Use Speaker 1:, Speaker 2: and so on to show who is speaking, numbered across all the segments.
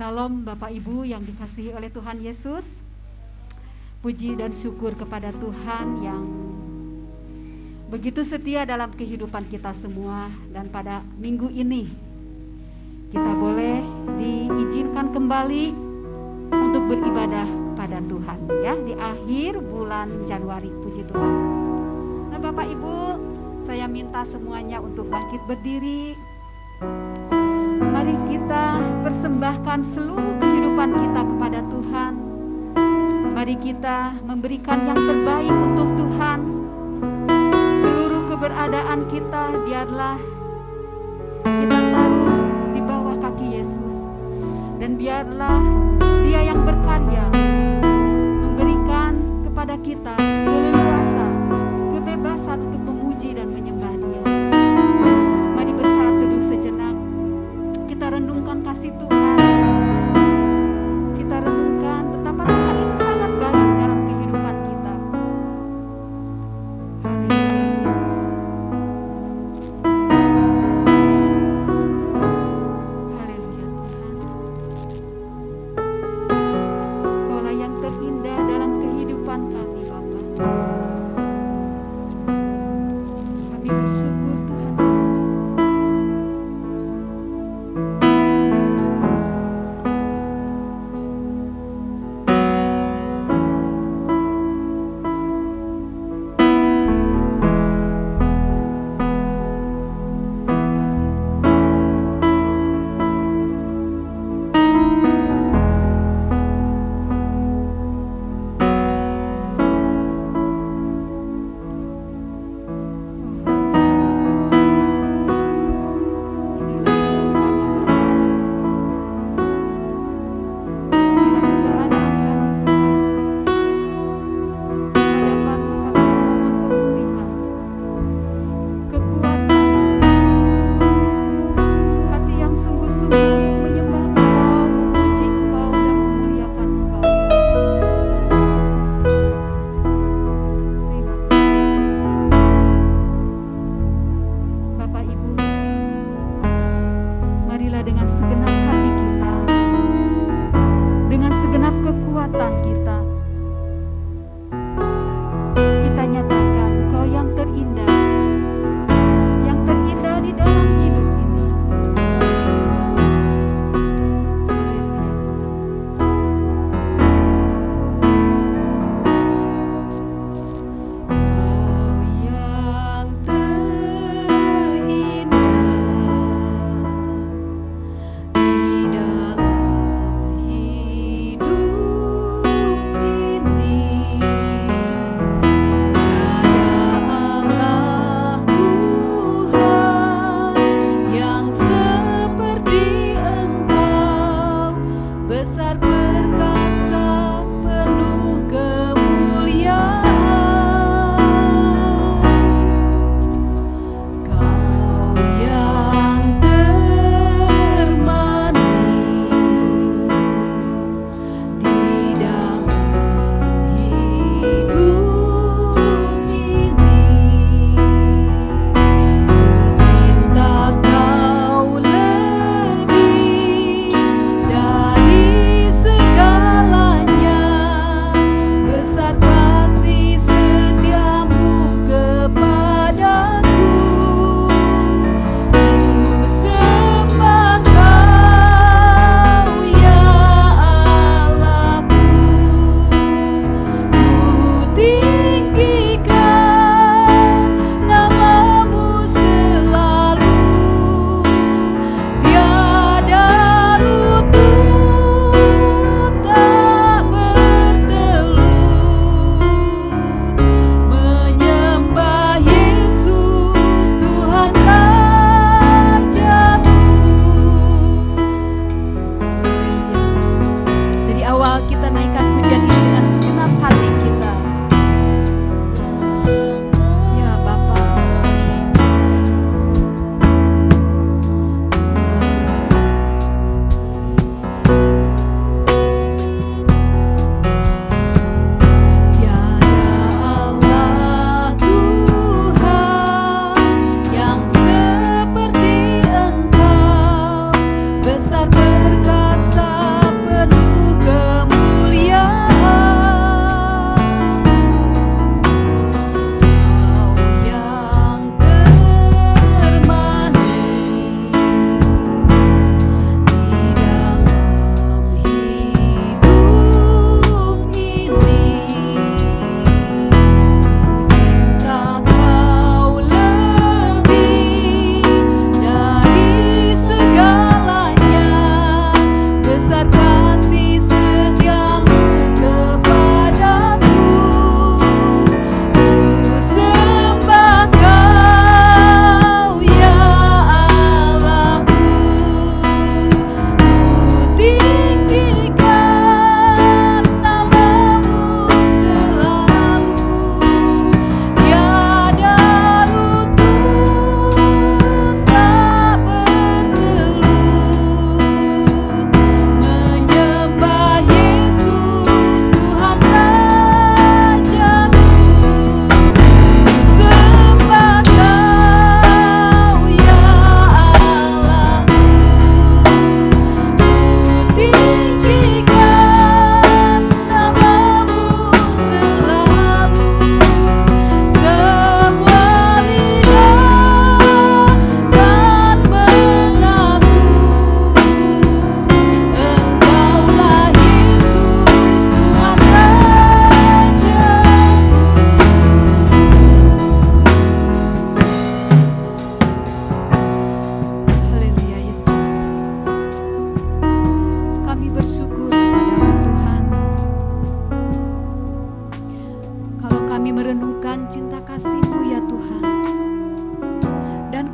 Speaker 1: Salam Bapak Ibu yang dikasihi oleh Tuhan Yesus. Puji dan syukur kepada Tuhan yang begitu setia dalam kehidupan kita semua. Dan pada minggu ini kita boleh diizinkan kembali untuk beribadah kepada Tuhan, ya, di akhir bulan Januari. Puji Tuhan. Nah Bapak Ibu, saya minta semuanya untuk bangkit berdiri. Mari kita persembahkan seluruh kehidupan kita kepada Tuhan. Mari kita memberikan yang terbaik untuk Tuhan. Seluruh keberadaan kita biarlah kita taruh di bawah kaki Yesus. Dan biarlah Dia yang berkarya memberikan kepada kita keleluasa, kebebasan untuk memuji dan menyembah Dia. Mari bersaat teduh sejenak. Kita renungkan kasih Tuhan. Kita renungkan betapa Tuhan itu sangat baik dalam kehidupan kita. Haleluya Yesus. Haleluya Tuhan. Kaulah yang terindah dalam kehidupan kami Bapa.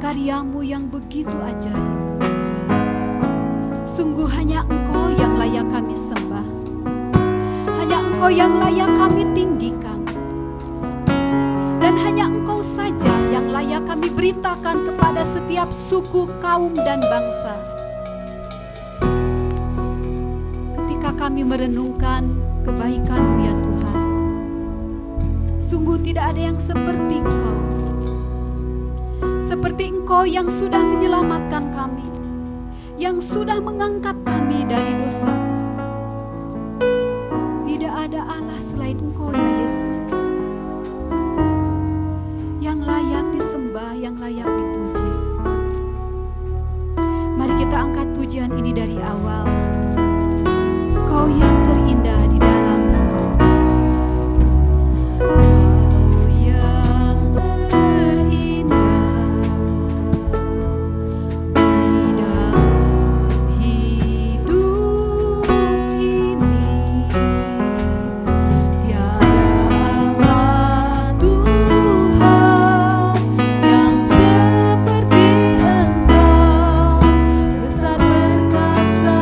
Speaker 1: karya-Mu yang begitu ajaib. Sungguh hanya Engkau yang layak kami sembah, hanya Engkau yang layak kami tinggikan, dan hanya Engkau saja yang layak kami beritakan kepada setiap suku, kaum, dan bangsa. Ketika kami merenungkan kebaikan-Mu ya Tuhan, sungguh tidak ada yang seperti Engkau. Seperti Engkau yang sudah menyelamatkan kami, yang sudah mengangkat kami dari dosa. Tidak ada Allah selain Engkau ya Yesus, yang layak disembah, yang layak dipuji. Mari kita angkat pujian ini dari awal. Kau yang terindah di dalam hidup, Kau yang terindah di dalam hidup ini. Tiada Allah Tuhan yang seperti Engkau, besar perkasa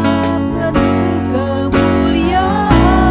Speaker 1: penuh kemuliaan.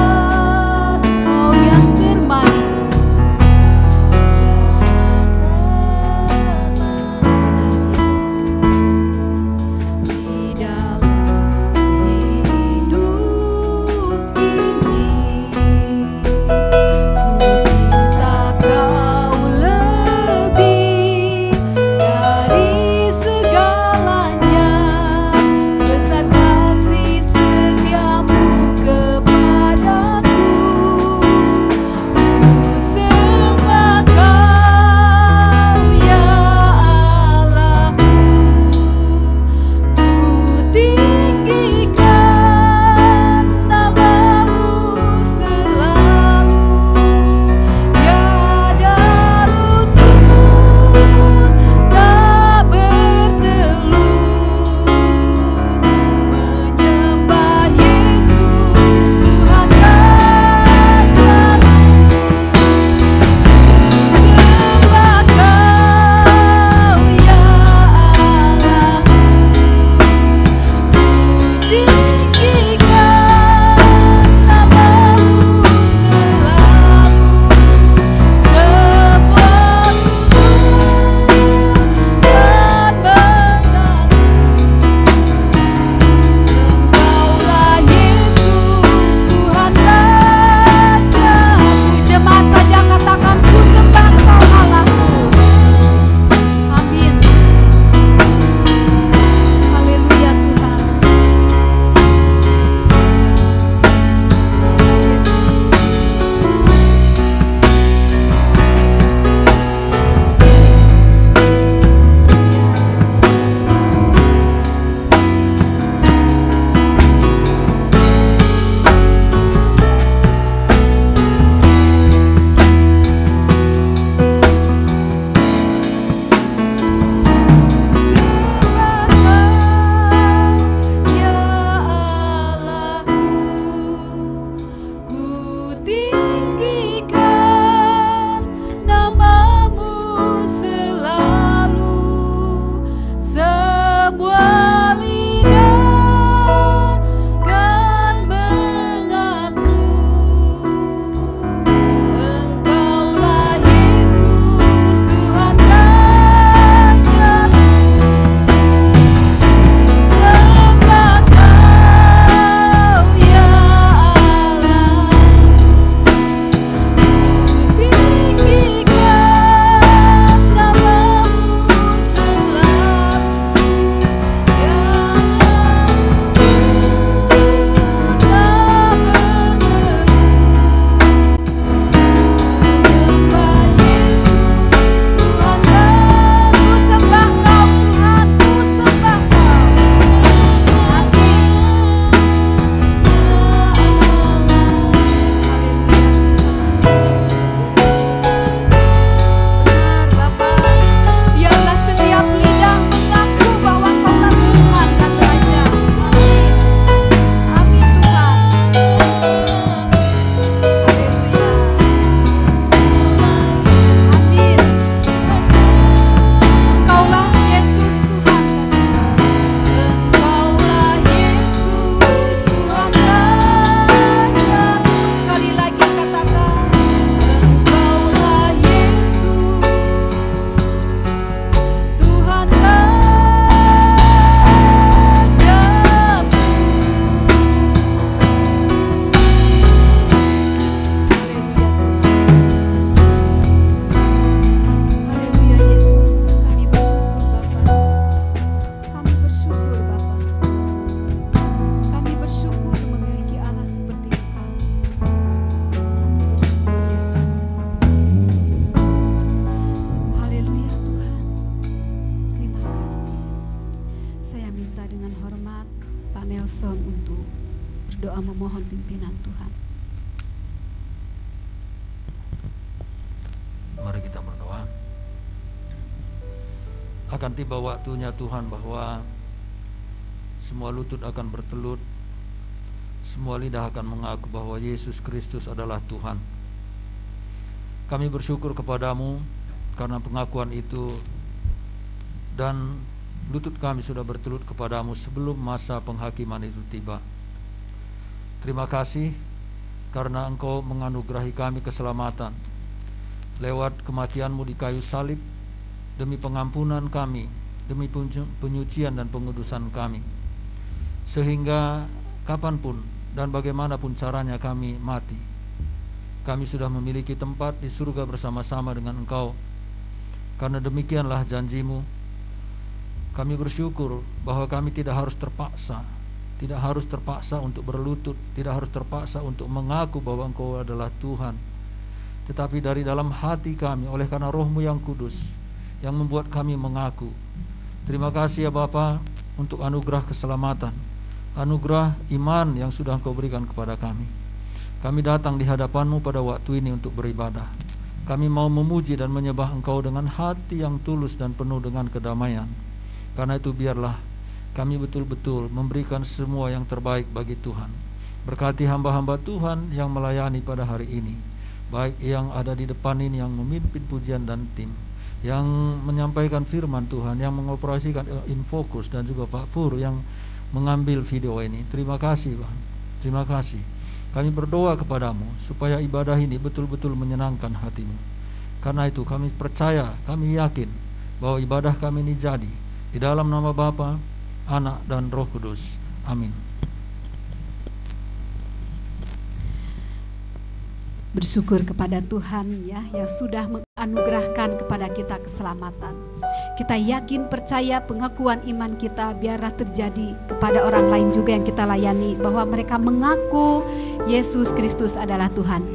Speaker 1: Nelson untuk berdoa memohon pimpinan Tuhan.
Speaker 2: Mari kita berdoa. Akan tiba waktunya Tuhan bahwa semua lutut akan bertelut, semua lidah akan mengaku bahwa Yesus Kristus adalah Tuhan. Kami bersyukur kepadamu karena pengakuan itu, dan lutut kami sudah bertelut kepadamu sebelum masa penghakiman itu tiba. Terima kasih karena Engkau menganugerahi kami keselamatan lewat kematian-Mu di kayu salib, demi pengampunan kami, demi penyucian dan pengudusan kami, sehingga kapanpun dan bagaimanapun caranya kami mati, kami sudah memiliki tempat di surga bersama-sama dengan Engkau. Karena demikianlah janji-Mu, kami bersyukur bahwa kami tidak harus terpaksa untuk berlutut, tidak harus terpaksa untuk mengaku bahwa Engkau adalah Tuhan, tetapi dari dalam hati kami, oleh karena Roh-Mu yang kudus yang membuat kami mengaku. Terima kasih ya Bapa untuk anugerah keselamatan, anugerah iman yang sudah Engkau berikan kepada kami. Kami datang di hadapan-Mu pada waktu ini untuk beribadah. Kami mau memuji dan menyembah Engkau dengan hati yang tulus dan penuh dengan kedamaian. Karena itu biarlah kami betul-betul memberikan semua yang terbaik bagi Tuhan. Berkati hamba-hamba Tuhan yang melayani pada hari ini, baik yang ada di depan ini yang memimpin pujian dan tim, yang menyampaikan firman Tuhan, yang mengoperasikan Infocus, dan juga Pak Fur yang mengambil video ini. Terima kasih Tuhan, terima kasih. Kami berdoa kepadamu supaya ibadah ini betul-betul menyenangkan hati-Mu. Karena itu kami percaya, kami yakin bahwa ibadah kami ini jadi di dalam nama Bapa, Anak, dan Roh Kudus. Amin.
Speaker 1: Bersyukur kepada Tuhan ya, yang sudah menganugerahkan kepada kita keselamatan. Kita yakin, percaya, pengakuan iman kita biarlah terjadi kepada orang lain juga yang kita layani, bahwa mereka mengaku Yesus Kristus adalah Tuhan.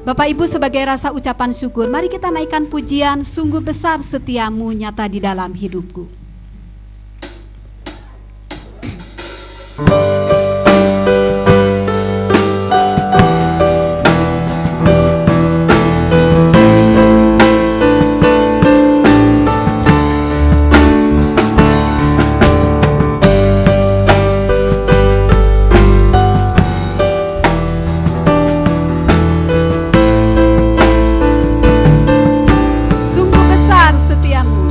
Speaker 1: Bapak Ibu, sebagai rasa ucapan syukur, mari kita naikkan pujian Sungguh Besar Setiamu Nyata di Dalam Hidupku.
Speaker 3: Sungguh besar setiamu.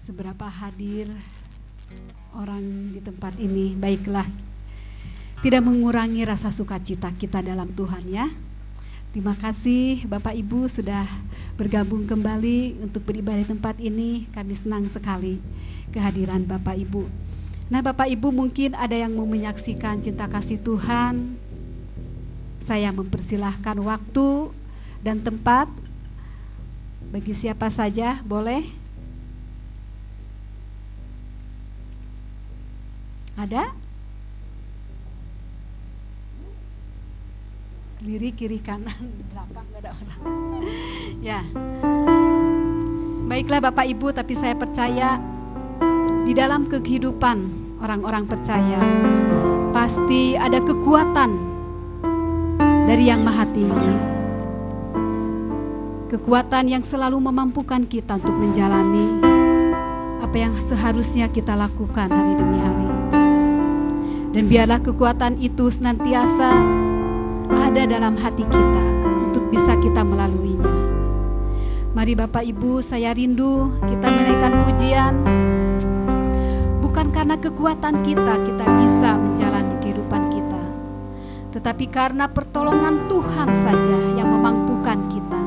Speaker 1: seberapa hadir orang di tempat ini, baiklah, tidak mengurangi rasa sukacita kita dalam Tuhan ya. Terima kasih Bapak Ibu sudah bergabung kembali untuk beribadah di tempat ini. Kami senang sekali kehadiran Bapak Ibu. Nah Bapak Ibu, mungkin ada yang mau menyaksikan cinta kasih Tuhan. Saya mempersilahkan waktu dan tempat bagi siapa saja, boleh? Ada? Kiri kanan belakang nggak ada orang. Ya, baiklah Bapak Ibu, tapi saya percaya di dalam kehidupan orang-orang percaya pasti ada kekuatan dari Yang Maha Tinggi, kekuatan yang selalu memampukan kita untuk menjalani apa yang seharusnya kita lakukan hari demi hari. Dan biarlah kekuatan itu senantiasa ada dalam hati kita untuk bisa kita melaluinya. Mari Bapak Ibu, saya rindu kita menaikkan pujian bukan karena kekuatan kita bisa menjalani kehidupan kita, tetapi karena pertolongan Tuhan saja yang memampukan kita.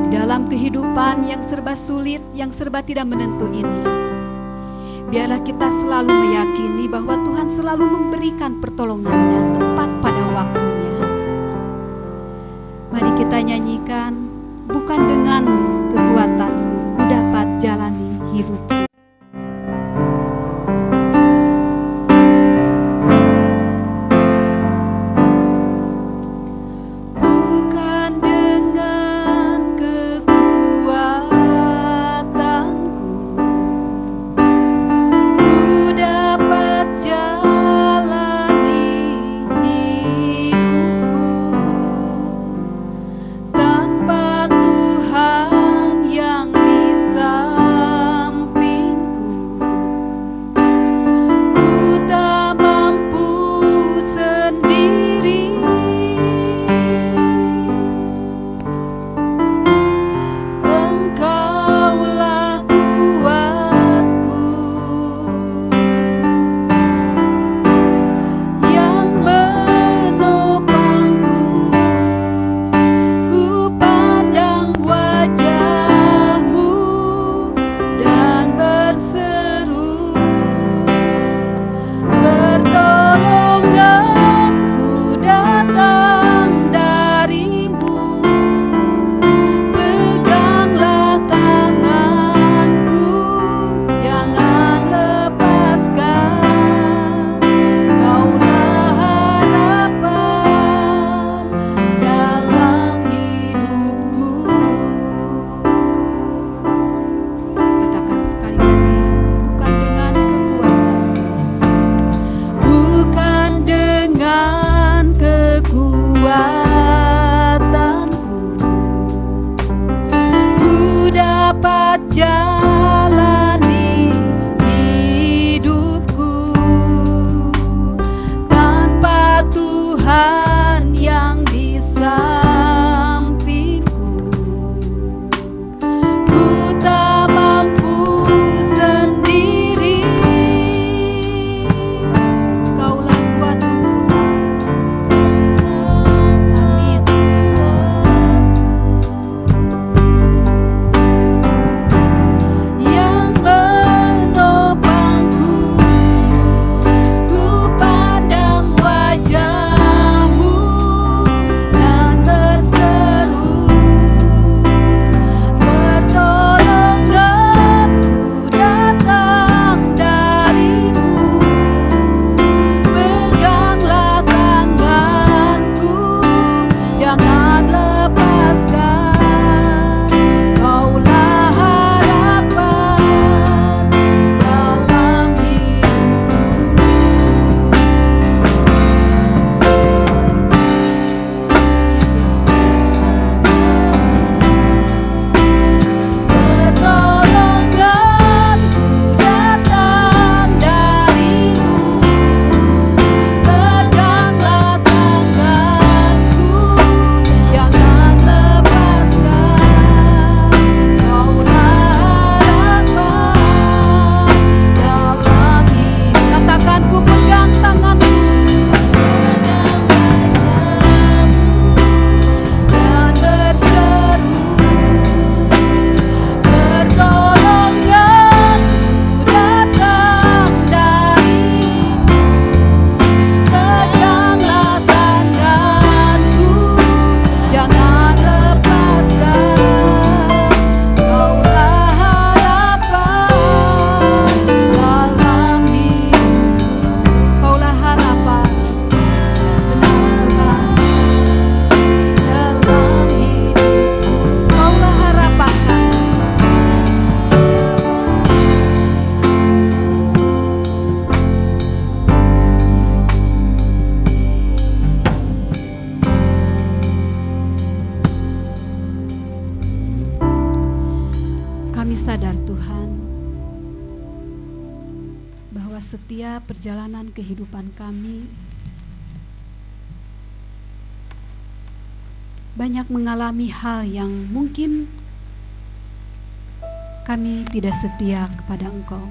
Speaker 1: Di dalam kehidupan yang serba sulit, yang serba tidak menentu ini, biarlah kita selalu meyakini bahwa Tuhan selalu memberikan pertolongannya tepat pada waktunya. Mari kita nyanyikan, bukan dengan kekuatanku ku dapat jalani hidupku.
Speaker 3: Tanpa Tuhan yang di samping
Speaker 1: sadar Tuhan bahwa setiap perjalanan kehidupan kami banyak mengalami hal yang mungkin kami tidak setia kepada Engkau.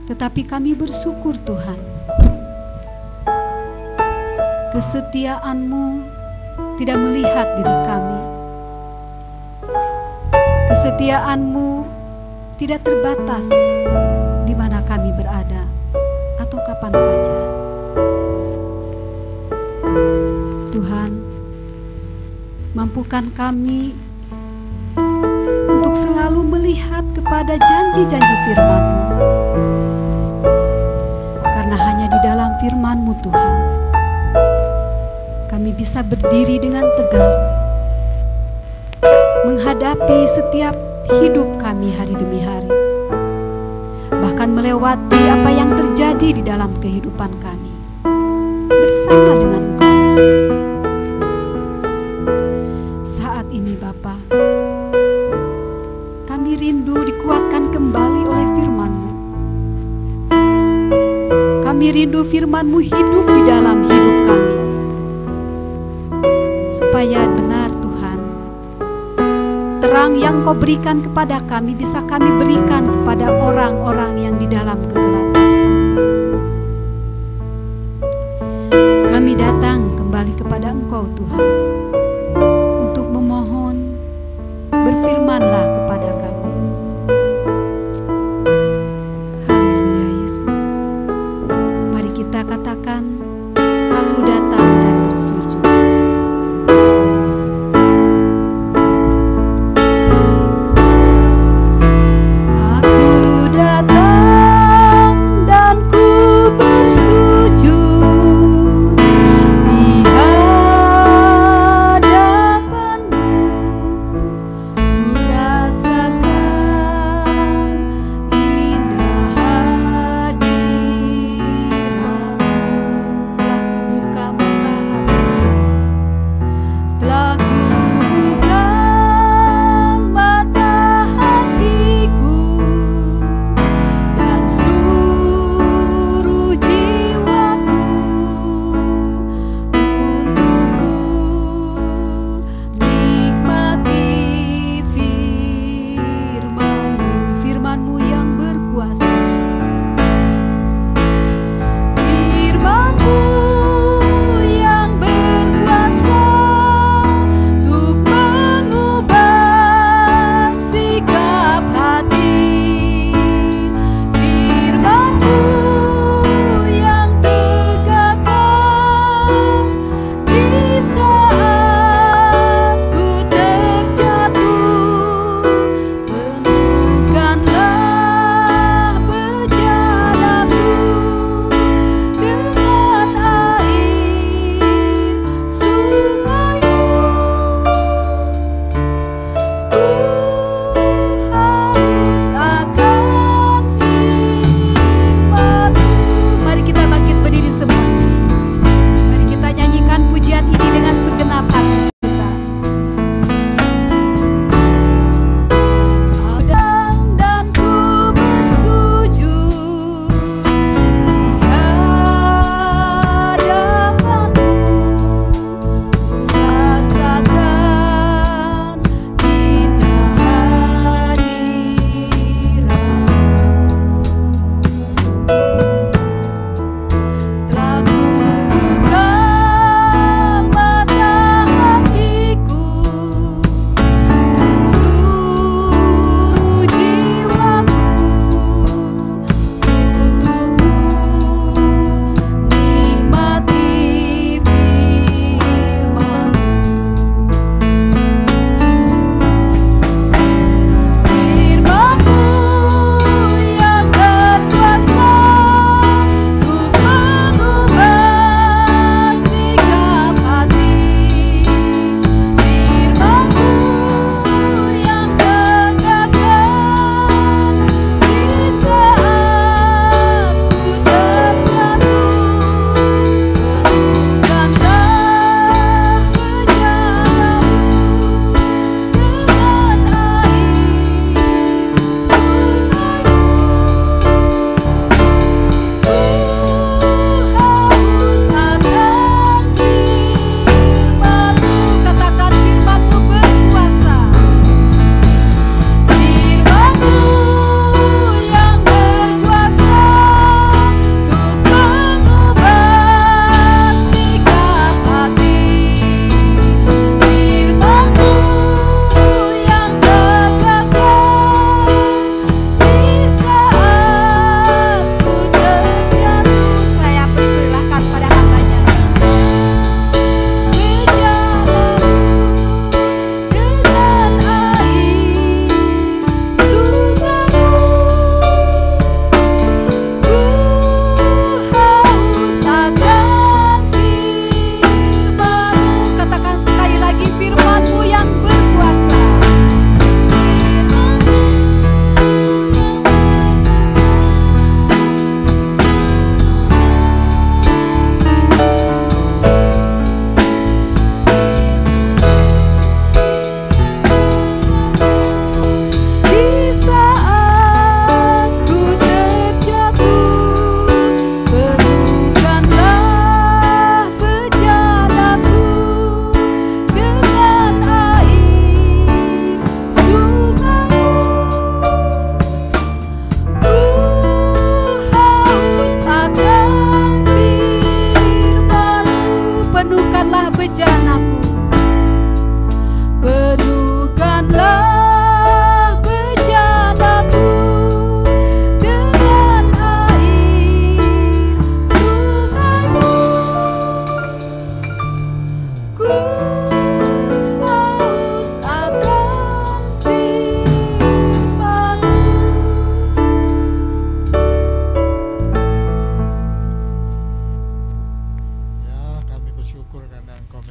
Speaker 1: Tetapi kami bersyukur Tuhan, kesetiaan-Mu tidak melihat diri kami. Kesetiaan-Mu tidak terbatas di mana kami berada atau kapan saja. Tuhan, mampukan kami untuk selalu melihat kepada janji-janji firman-Mu. Karena hanya di dalam firman-Mu Tuhan, kami bisa berdiri dengan tegak menghadapi setiap hidup kami hari demi hari, bahkan melewati apa yang terjadi di dalam kehidupan kami bersama dengan Engkau. Saat ini Bapa, kami rindu dikuatkan kembali oleh firman-Mu. Kami rindu firman-Mu hidup di dalam hidup kami, supaya benar Tuhan, terang yang Kau berikan kepada kami bisa kami berikan kepada orang-orang yang di dalam kegelapan. Kami datang kembali kepada Engkau Tuhan untuk memohon, berfirmanlah kepada kami. Haleluya Yesus. Mari kita katakan, aku datang dan bersujud.
Speaker 3: Ku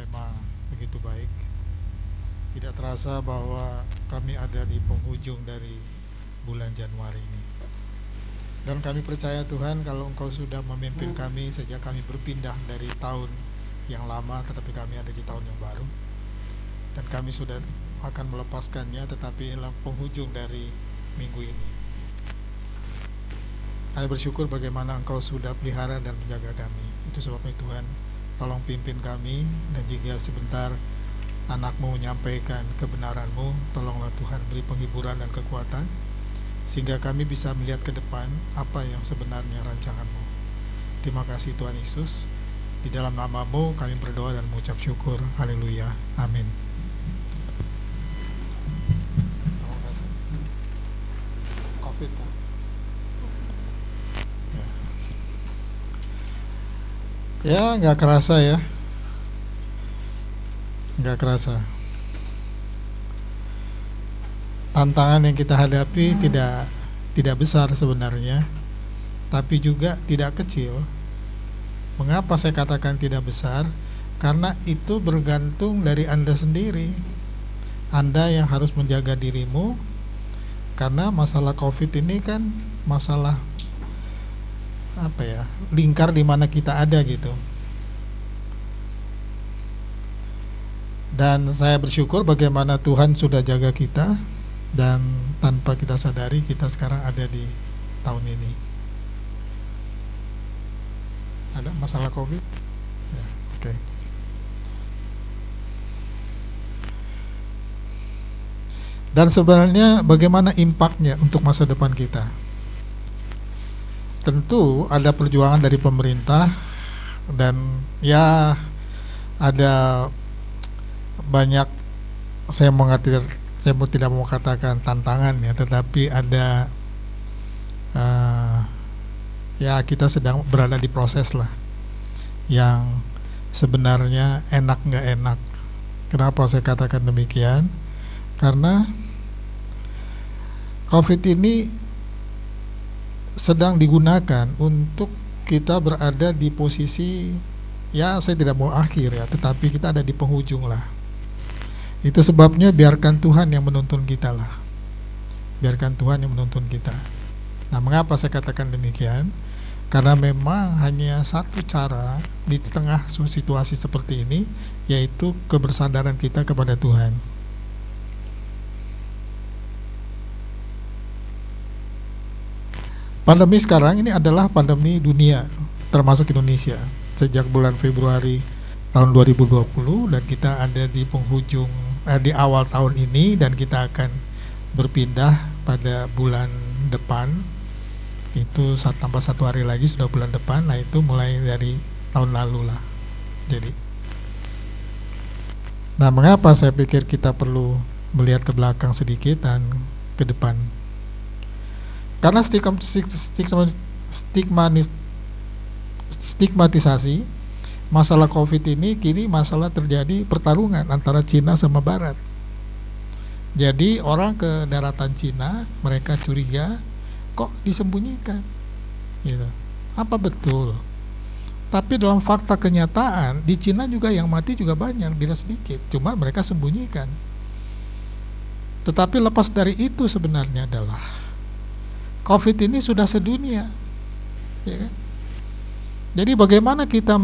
Speaker 3: memang begitu baik. Tidak terasa bahwa kami ada di penghujung dari bulan Januari ini. Dan kami percaya Tuhan, kalau Engkau sudah memimpin kami sejak kami berpindah dari tahun yang lama, tetapi kami ada di tahun yang baru, dan kami sudah akan melepaskannya, tetapi inilah penghujung dari minggu ini. Kami bersyukur bagaimana Engkau sudah pelihara dan menjaga kami. Itu sebabnya Tuhan, tolong pimpin kami, dan jika sebentar anak-Mu menyampaikan kebenaran-Mu, tolonglah Tuhan beri penghiburan dan kekuatan, sehingga kami bisa melihat ke depan apa yang sebenarnya rancangan-Mu. Terima kasih Tuhan Yesus. Di dalam nama-Mu kami berdoa dan mengucap syukur. Haleluya. Amin. COVID. Ya, nggak kerasa ya. Nggak kerasa. Tantangan yang kita hadapi tidak besar sebenarnya, tapi juga tidak kecil. Mengapa saya katakan tidak besar? Karena itu bergantung dari Anda sendiri. Anda yang harus menjaga dirimu, karena masalah COVID ini kan masalah lingkar di mana kita ada gitu. Dan saya bersyukur bagaimana Tuhan sudah jaga kita, dan tanpa kita sadari kita sekarang ada di tahun ini. Ada masalah COVID? Ya, oke. Dan sebenarnya bagaimana impaknya untuk masa depan kita? Tentu ada perjuangan dari pemerintah, dan ya ada banyak, saya tidak mau katakan tantangan ya, tetapi ada ya kita sedang berada di proses lah yang sebenarnya enak nggak enak. Kenapa saya katakan demikian? Karena COVID ini sedang digunakan untuk kita berada di posisi, ya saya tidak mau akhir ya, tetapi kita ada di penghujung lah. Itu sebabnya biarkan Tuhan yang menuntun kita lah. Biarkan Tuhan yang menuntun kita. Nah, mengapa saya katakan demikian? Karena memang hanya satu cara di tengah situasi seperti ini, yaitu kebersadaran kita kepada Tuhan. Pandemi sekarang ini adalah pandemi dunia, termasuk Indonesia. Sejak bulan Februari tahun 2020, dan kita ada di penghujung di awal tahun ini, dan kita akan berpindah pada bulan depan. Itu tambah 1 hari lagi sudah bulan depan. Nah, itu mulai dari tahun lalu lah. Jadi, nah, mengapa saya pikir kita perlu melihat ke belakang sedikit dan ke depan? Karena stigmatisasi masalah COVID ini kini masalah terjadi pertarungan antara Cina sama Barat. Jadi orang ke daratan Cina, mereka curiga kok disembunyikan gitu. Apa betul? Tapi dalam fakta kenyataan di Cina juga yang mati juga banyak, tidak sedikit, cuma mereka sembunyikan. Tetapi lepas dari itu sebenarnya adalah COVID ini sudah sedunia, ya kan? Jadi bagaimana kita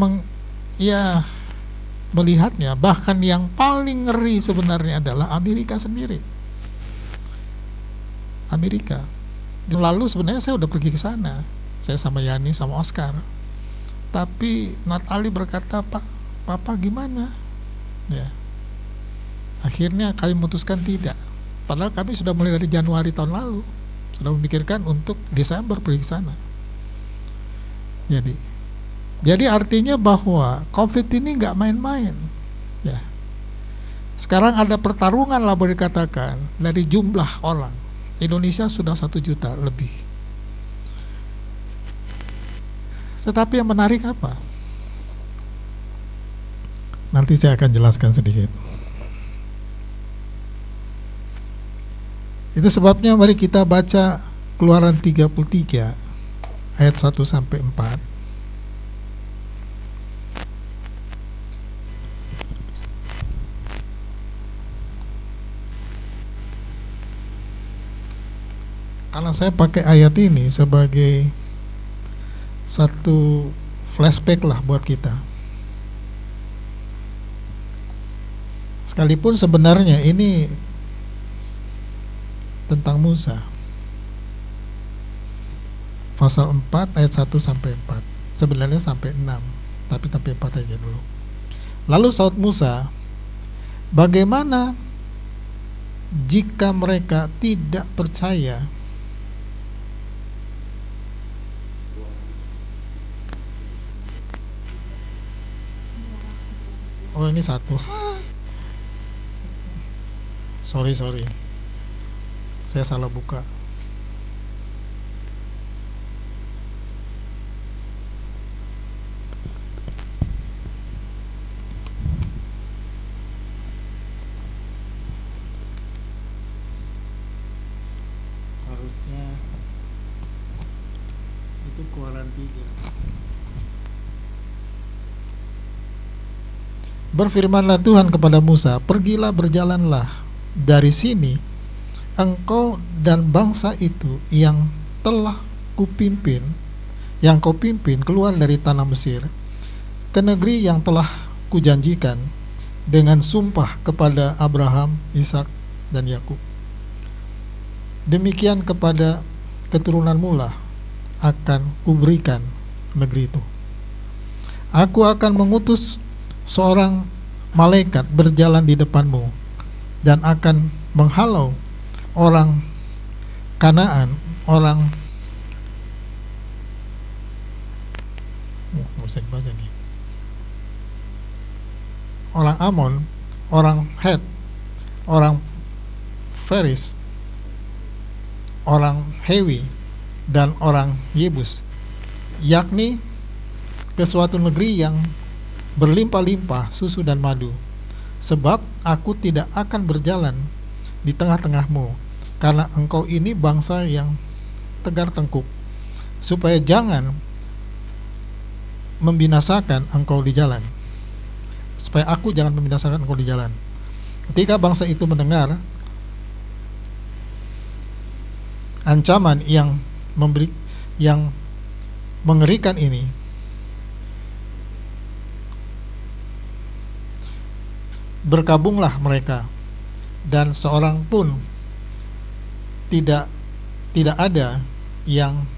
Speaker 3: melihatnya? Bahkan yang paling ngeri sebenarnya adalah Amerika sendiri. Amerika. Lalu sebenarnya saya udah pergi ke sana, saya sama Yani sama Oscar. Tapi Natali berkata, Papa gimana? Ya. Akhirnya kami memutuskan tidak. Padahal kami sudah mulai dari Januari tahun lalu, sudah memikirkan untuk Desember pergi ke sana. Jadi artinya bahwa COVID ini nggak main-main. Ya. Sekarang ada pertarungan lah boleh dikatakan dari jumlah orang. Indonesia sudah 1 juta lebih. Tetapi yang menarik apa? Nanti saya akan jelaskan sedikit. Itu sebabnya mari kita baca Keluaran 33 ayat 1 sampai 4. Karena saya pakai ayat ini sebagai satu flashback lah buat kita. Sekalipun sebenarnya ini tentang Musa. Pasal 4 ayat 1 sampai 4. Sebenarnya sampai 6, tapi sampai 4 aja dulu. Lalu saud Musa, bagaimana jika mereka tidak percaya? Oh, ini satu. Sorry. Saya salah buka. Harusnya itu Keluaran 3. Berfirmanlah Tuhan kepada Musa, pergilah berjalanlah dari sini, engkau dan bangsa itu yang telah kupimpin, yang kau pimpin keluar dari tanah Mesir, ke negeri yang telah kujanjikan dengan sumpah kepada Abraham, Ishak, dan Yakub. Demikian kepada keturunanmu lah akan kuberikan negeri itu. Aku akan mengutus seorang malaikat berjalan di depanmu dan akan menghalau orang Kanaan, orang bisa dibaca nih, orang Amon, orang Het, orang Feris, orang Hewi, dan orang Yebus, yakni ke suatu negeri yang berlimpah-limpah susu dan madu. Sebab aku tidak akan berjalan di tengah-tengahmu, karena engkau ini bangsa yang tegar tengkuk, supaya jangan membinasakan engkau di jalan, supaya aku jangan membinasakan engkau di jalan. Ketika bangsa itu mendengar ancaman yang mengerikan ini, berkabunglah mereka, dan seorang pun tidak ada yang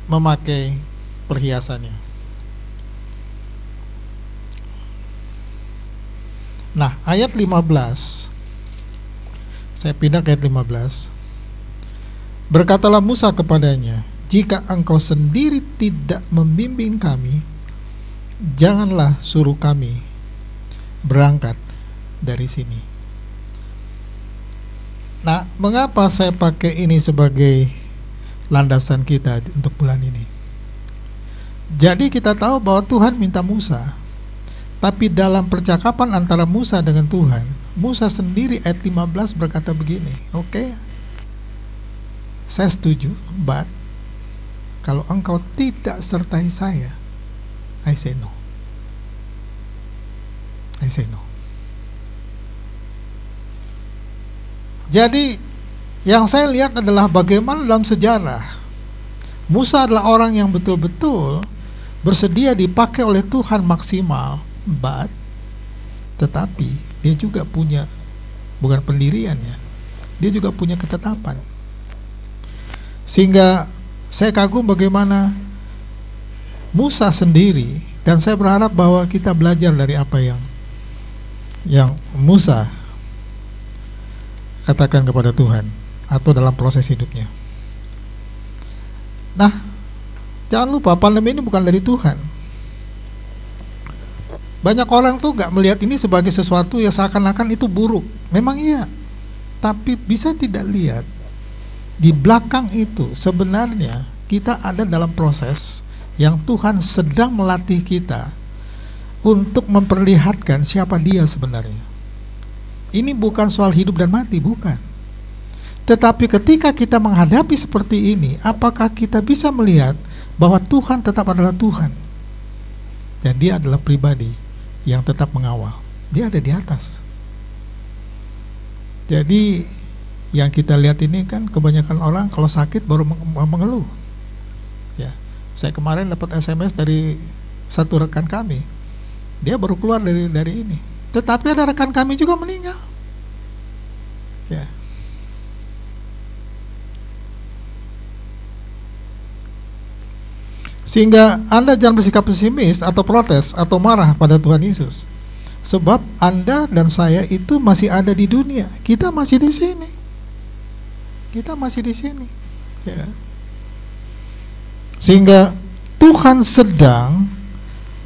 Speaker 3: memakai perhiasannya. Nah, ayat 15, saya pindah ke ayat 15. Berkatalah Musa kepadanya, jika engkau sendiri tidak membimbing kami, janganlah suruh kami berangkat dari sini. Nah, mengapa saya pakai ini sebagai landasan kita untuk bulan ini? Jadi kita tahu bahwa Tuhan minta Musa, tapi dalam percakapan antara Musa dengan Tuhan, Musa sendiri ayat 15 berkata begini, oke, saya setuju, but kalau engkau tidak sertai saya, I say no. Jadi yang saya lihat adalah bagaimana dalam sejarah Musa adalah orang yang betul-betul bersedia dipakai oleh Tuhan maksimal, but tetapi dia juga punya, bukan pendiriannya, dia juga punya ketetapan. Sehingga saya kagum bagaimana Musa sendiri, dan saya berharap bahwa kita belajar dari apa yang Musa katakan kepada Tuhan atau dalam proses hidupnya. Nah, jangan lupa pandemi ini bukan dari Tuhan. Banyak orang tuh gak melihat ini sebagai sesuatu yang seakan-akan itu buruk. Memang iya, tapi bisa tidak lihat di belakang itu sebenarnya kita ada dalam proses yang Tuhan sedang melatih kita untuk memperlihatkan siapa Dia sebenarnya. Ini bukan soal hidup dan mati, bukan. Tetapi ketika kita menghadapi seperti ini, apakah kita bisa melihat bahwa Tuhan tetap adalah Tuhan, dan Dia adalah pribadi yang tetap mengawal. Dia ada di atas. Jadi Yang kita lihat ini kan kebanyakan orang kalau sakit baru mengeluh. Ya, saya kemarin dapat SMS dari satu rekan kami, dia baru keluar dari ini. Tetapi ada rekan kami juga meninggal. Ya. Sehingga Anda jangan bersikap pesimis atau protes atau marah pada Tuhan Yesus. Sebab Anda dan saya itu masih ada di dunia. Kita masih di sini. Kita masih di sini. Ya. Sehingga Tuhan sedang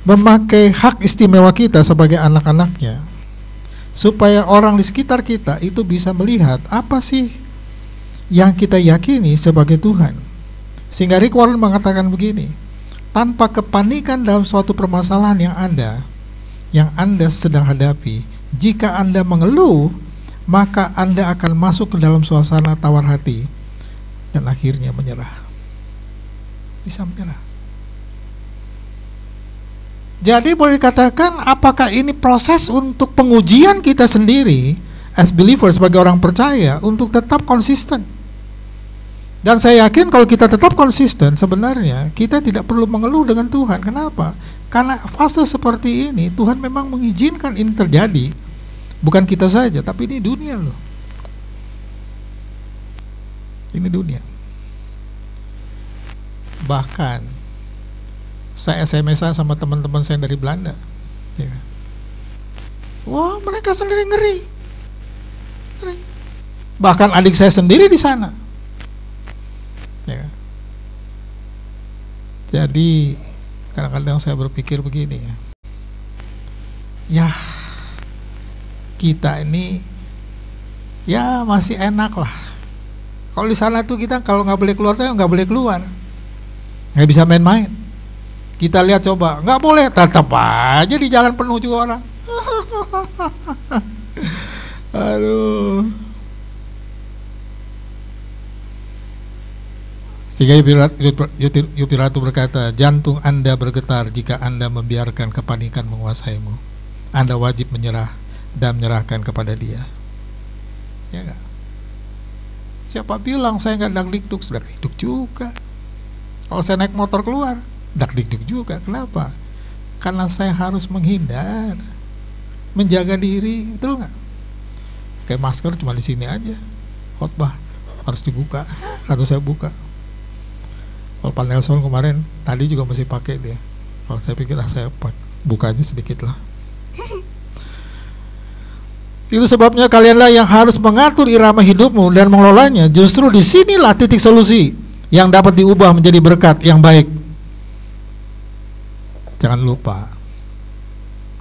Speaker 3: memakai hak istimewa kita sebagai anak-anaknya, supaya orang di sekitar kita itu bisa melihat apa sih yang kita yakini sebagai Tuhan. Sehingga Rick Warren mengatakan begini, tanpa kepanikan dalam suatu permasalahan yang Anda sedang hadapi, jika Anda mengeluh, maka Anda akan masuk ke dalam suasana tawar hati dan akhirnya menyerah. Bisa menyerah. Jadi boleh dikatakan, apakah ini proses untuk pengujian kita sendiri as believers, sebagai orang percaya, untuk tetap konsisten. Dan saya yakin kalau kita tetap konsisten, sebenarnya kita tidak perlu mengeluh dengan Tuhan. Kenapa? Karena fase seperti ini Tuhan memang mengizinkan ini terjadi. Bukan kita saja, tapi ini dunia loh. Ini dunia. Bahkan saya SMS-an sama teman-teman saya dari Belanda, ya. Wah, mereka sendiri ngeri. Bahkan adik saya sendiri di sana, ya. Jadi kadang-kadang saya berpikir begini, ya kita ini ya masih enak lah. Kalau di sana tuh kita kalau nggak boleh keluar tuh nggak boleh keluar, nggak bisa main-main. Kita lihat coba, nggak boleh, tetap aja di jalan penuh juga orang. Aduh. Sehingga Yupiratu berkata, jantung Anda bergetar jika Anda membiarkan kepanikan menguasaimu. Anda wajib menyerah dan menyerahkan kepada Dia. Ya gak? Siapa bilang saya nggak dak-dikduk? Dak-dikduk juga. Kalau saya naik motor keluar, dak-dikduk juga. Kenapa? Karena saya harus menghindar, menjaga diri, betul nggak? Kayak masker cuma di sini aja. Khotbah harus dibuka, atau saya buka. Kalau Pak Nelson kemarin tadi juga masih pakai dia. Kalau saya pikir saya buka aja sedikit lah. Itu sebabnya kalianlah yang harus mengatur irama hidupmu dan mengelolanya. Justru disinilah titik solusi yang dapat diubah menjadi berkat yang baik. Jangan lupa,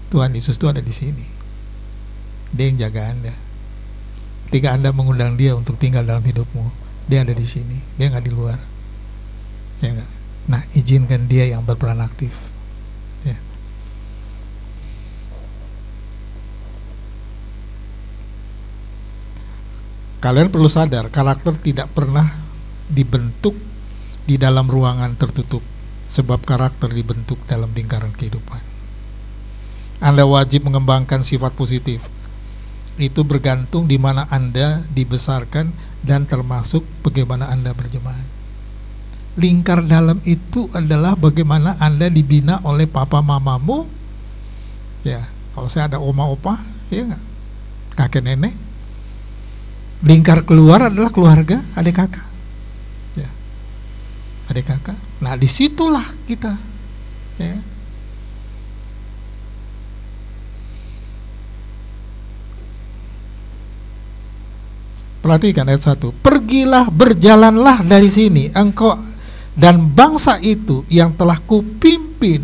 Speaker 3: Tuhan Yesus itu ada di sini. Dia yang jaga Anda. Ketika Anda mengundang Dia untuk tinggal dalam hidupmu, Dia ada di sini. Dia nggak di luar. Ya enggak? Nah, izinkan Dia yang berperan aktif. Ya. Kalian perlu sadar, karakter tidak pernah dibentuk di dalam ruangan tertutup, sebab karakter dibentuk dalam lingkaran kehidupan. Anda wajib mengembangkan sifat positif. Itu bergantung di mana Anda dibesarkan dan termasuk bagaimana Anda berjemaat. Lingkar dalam itu adalah bagaimana Anda dibina oleh papa mamamu. Ya, kalau saya ada oma opa, ya enggak? Kakek nenek. Lingkar keluar adalah keluarga, adik kakak. Ya. Adik kakak. Nah, disitulah kita. Ya. Perhatikan ayat 1. Pergilah, berjalanlah dari sini, engkau dan bangsa itu yang telah kau pimpin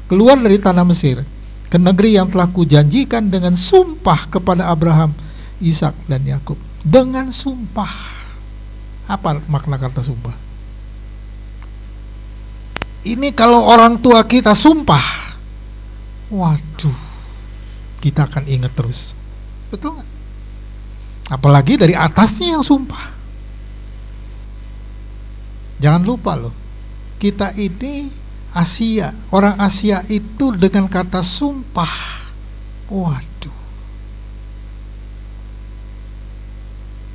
Speaker 3: keluar dari tanah Mesir ke negeri yang telah kujanjikan dengan sumpah kepada Abraham, Ishak dan Yakub. Dengan sumpah. Apa makna kata sumpah? Ini kalau orang tua kita sumpah, waduh, kita akan ingat terus. Betul nggak? Apalagi dari atasnya yang sumpah. Jangan lupa loh, kita ini Asia. Orang Asia itu dengan kata sumpah, waduh.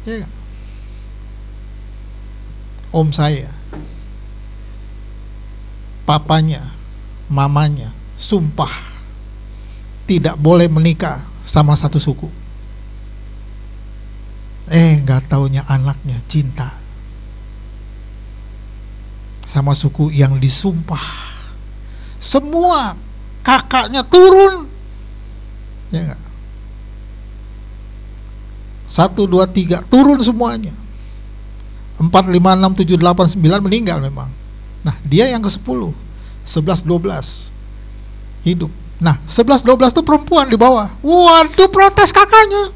Speaker 3: Ya gak? Om saya, papanya, mamanya sumpah tidak boleh menikah sama satu suku. Gak taunya anaknya cinta sama suku yang disumpah. Semua kakaknya turun, ya gak? 1, 2, 3 turun semuanya. 4, 5, 6, 7, 8, 9 meninggal memang. Nah, dia yang ke-10, 11, 12 hidup. Nah, 11, 12 itu perempuan di bawah. Waduh, protes kakaknya.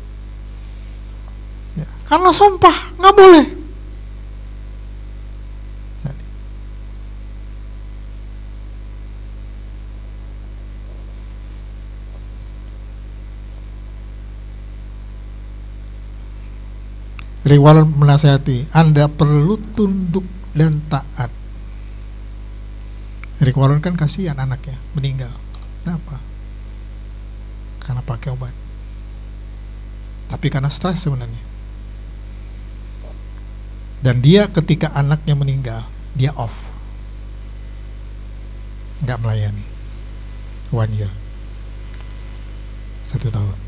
Speaker 3: Ya, karena sumpah nggak boleh. Jadi, Rick Warren menasihati, Anda perlu tunduk dan taat. Rick Warren kan kasihan anaknya meninggal. Kenapa? Karena pakai obat. Tapi karena stres sebenarnya. Dan dia ketika anaknya meninggal, dia off, nggak melayani 1 year, 1 tahun.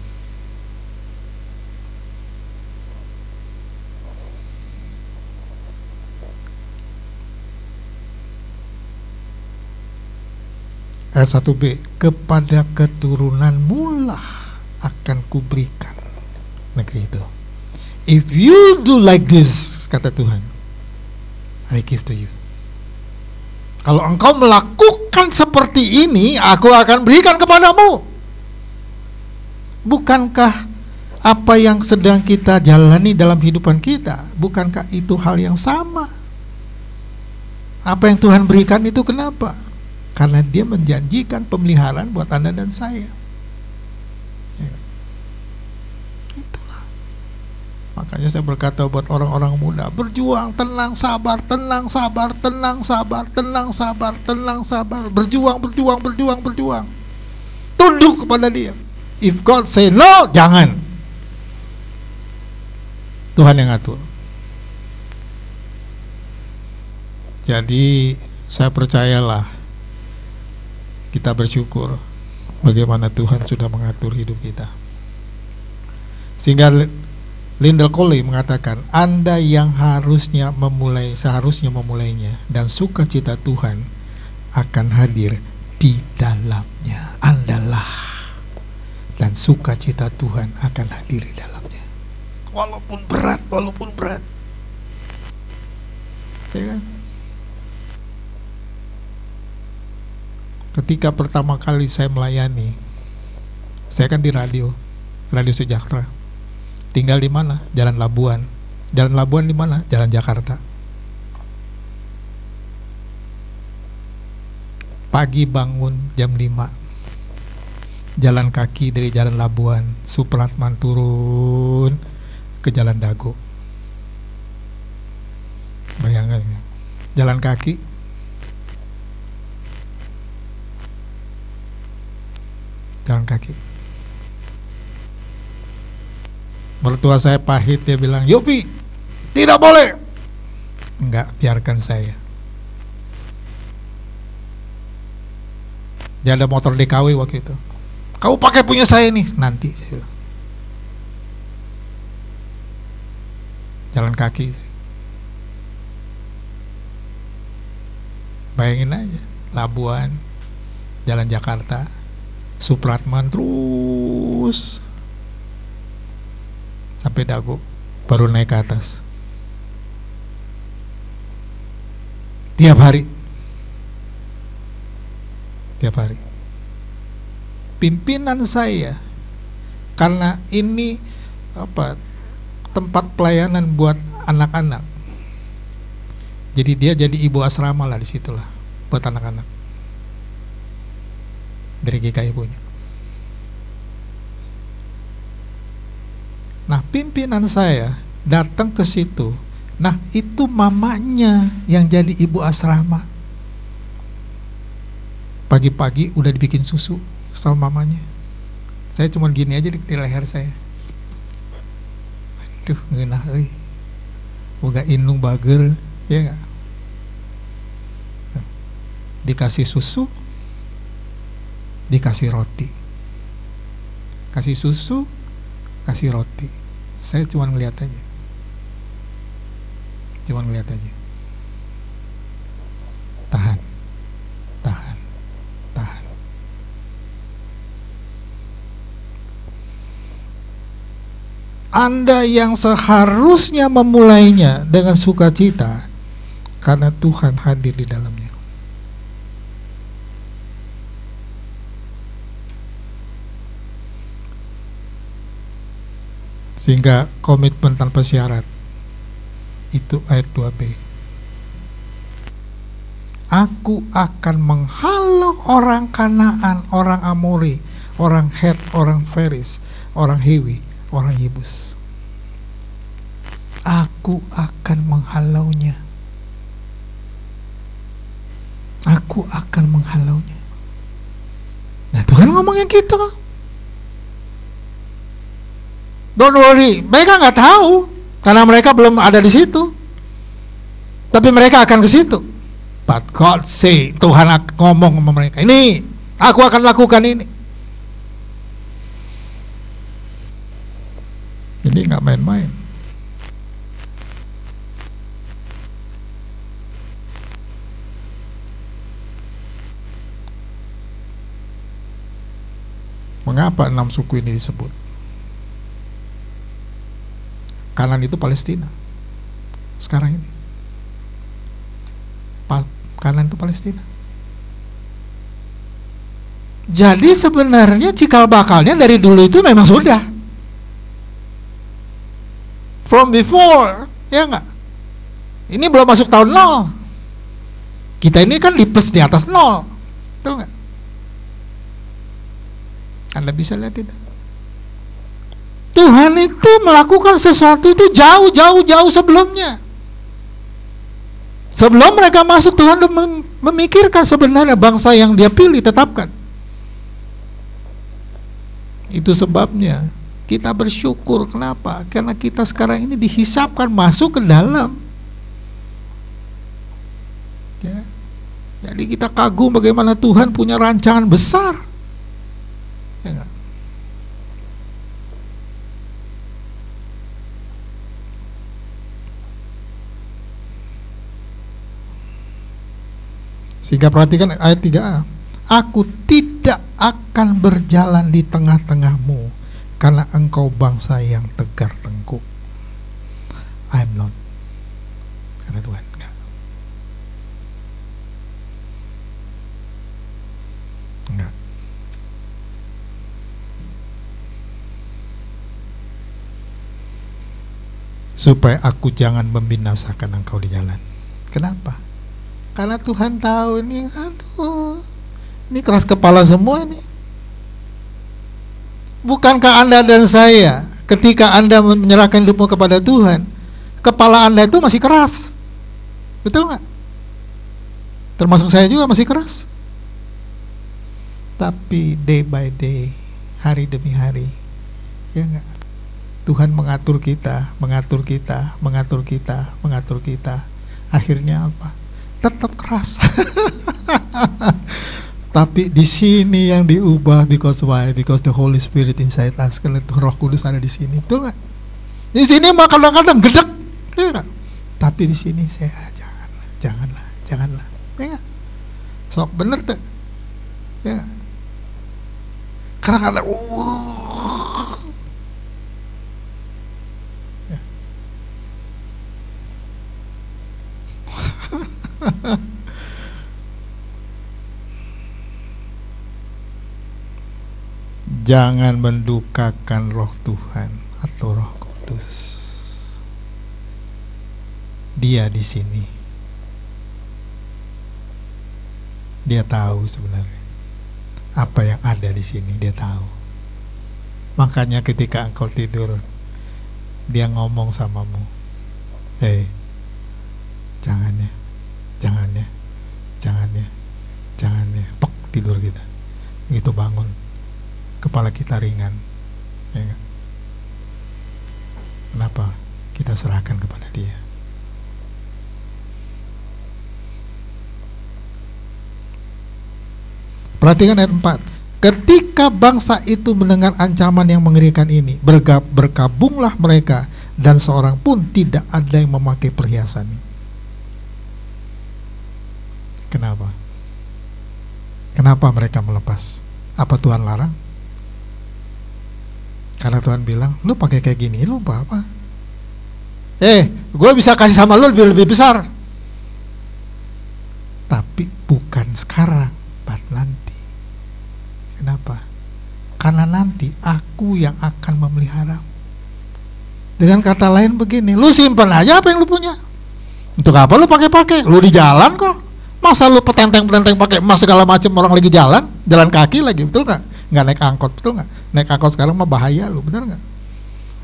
Speaker 3: Ayat 1b, kepada keturunanmu lah akan kuberikan negeri itu. If you do like this, kata Tuhan, I give to you. Kalau engkau melakukan seperti ini, aku akan berikan kepadamu. Bukankah apa yang sedang kita jalani dalam kehidupan kita, bukankah itu hal yang sama? Apa yang Tuhan berikan itu kenapa? Karena dia menjanjikan pemeliharaan buat Anda dan saya. Itulah. Makanya saya berkata buat orang-orang muda, berjuang, tenang, sabar, tenang, sabar, tenang, sabar, tenang, sabar, tenang, sabar. Berjuang, berjuang, berjuang, berjuang. Tunduk kepada dia. If God say no, jangan. Tuhan yang ngatur. Jadi saya percayalah, kita bersyukur bagaimana Tuhan sudah mengatur hidup kita. Sehingga Lyndall Coley mengatakan, Anda yang seharusnya memulainya, dan sukacita Tuhan akan hadir di dalamnya. Andalah, dan sukacita Tuhan akan hadir di dalamnya. Walaupun berat. Ya kan? Ketika pertama kali saya melayani, saya kan di Radio Sejahtera. Tinggal di mana? Jalan Labuan. Jalan Labuan di mana? Jalan Jakarta. Pagi bangun jam 5, jalan kaki dari Jalan Labuan, Supratman turun ke Jalan Dago. Bayangkan, jalan kaki. Jalan kaki. Mertua saya pahit, dia bilang, Yopi, tidak boleh. Enggak, biarkan saya. Dia ada motor DKW waktu itu. Kau pakai punya saya nih, nanti saya bilang. Jalan kaki. Bayangin aja, Labuan, Jalan Jakarta, Supratman terus sampai Dago, baru naik ke atas. Tiap hari. Pimpinan saya, karena ini tempat pelayanan buat anak-anak, jadi dia jadi ibu asrama lah di situlah buat anak-anak dari GKI punya. Nah, pimpinan saya datang ke situ. Nah, itu mamanya yang jadi ibu asrama. Pagi-pagi udah dibikin susu sama mamanya. Saya cuma gini aja di leher saya. Aduh, ngeunah euy. Boga indung bager, ya enggak? Dikasih susu, dikasih roti. Kasih susu, kasih roti. Saya cuma ngeliat aja. Tahan. Anda yang seharusnya memulainya dengan sukacita karena Tuhan hadir di dalamnya. Sehingga komitmen tanpa syarat itu ayat 2b. Aku akan menghalau orang Kanaan, orang Amori, orang Het, orang Feris, orang Hewi, orang Yebus. Aku akan menghalaunya. Aku akan menghalaunya. Nah, Tuhan ngomongnya gitu. Don't worry, mereka nggak tahu karena mereka belum ada di situ. Tapi mereka akan ke situ. But God say, Tuhan ngomong sama mereka, ini aku akan lakukan ini. Jadi nggak main-main. Mengapa 6 suku ini disebut? Kanan itu Palestina. Sekarang ini Kanan itu Palestina. Jadi sebenarnya cikal bakalnya dari dulu itu memang sudah from before, ya enggak? Ini belum masuk tahun 0. Kita ini kan di plus di atas 0. Betul enggak? Anda bisa lihat tidak? Tuhan itu melakukan sesuatu itu jauh sebelumnya. Sebelum mereka masuk, Tuhan memikirkan sebenarnya bangsa yang Dia pilih, tetapkan. Itu sebabnya kita bersyukur. Kenapa? Karena kita sekarang ini dihisapkan masuk ke dalam. Ya. Jadi kita kagum bagaimana Tuhan punya rancangan besar. Ya enggak? Sehingga perhatikan ayat 3a. Aku tidak akan berjalan di tengah-tengahmu karena engkau bangsa yang tegar tengkuk. I'm not. Kata Tuhan, enggak. Enggak. Supaya aku jangan membinasakan engkau di jalan. Kenapa? Karena Tuhan tahu ini, aduh, ini keras kepala semua ini. Bukankah Anda dan saya ketika Anda menyerahkan hidupmu kepada Tuhan, kepala Anda itu masih keras? Betul nggak? Termasuk saya juga masih keras. Tapi day by day, hari demi hari, ya nggak? Tuhan mengatur kita. Akhirnya apa? Tetap keras. Tapi di sini yang diubah, because why? Because the Holy Spirit inside us. Karena Roh Kudus ada di sini, betul nggak? Di sini mah kadang-kadang gedek, ya gak? Tapi di sini saya janganlah, ya gak? Sok bener tuh, ya. Karena kadang, ya. Jangan mendukakan Roh Tuhan atau Roh Kudus. Dia di sini. Dia tahu sebenarnya apa yang ada di sini, dia tahu. Makanya ketika engkau tidur, dia ngomong samamu, jangan ya, pok, tidur kita. Begitu bangun, kepala kita ringan, ya gak? Kenapa kita serahkan kepada Dia? Perhatikan ayat 4. Ketika bangsa itu mendengar ancaman yang mengerikan ini, berkabunglah mereka, dan seorang pun tidak ada yang memakai perhiasan ini. Kenapa? Kenapa mereka melepas? Apa Tuhan larang? Karena Tuhan bilang, lu pakai kayak gini, lu apa? Gue bisa kasih sama lu lebih besar. Tapi bukan sekarang, but nanti. Kenapa? Karena nanti aku yang akan memeliharamu. Dengan kata lain begini, lu simpan aja apa yang lu punya. Untuk apa lu pakai-pakai? Lu di jalan kok. Masa lu petenteng-petenteng pakai emas segala macam, orang lagi jalan kaki lagi, betul nggak? Nggak naik angkot, betul nggak? Naik angkot sekarang mah bahaya lu, benar nggak?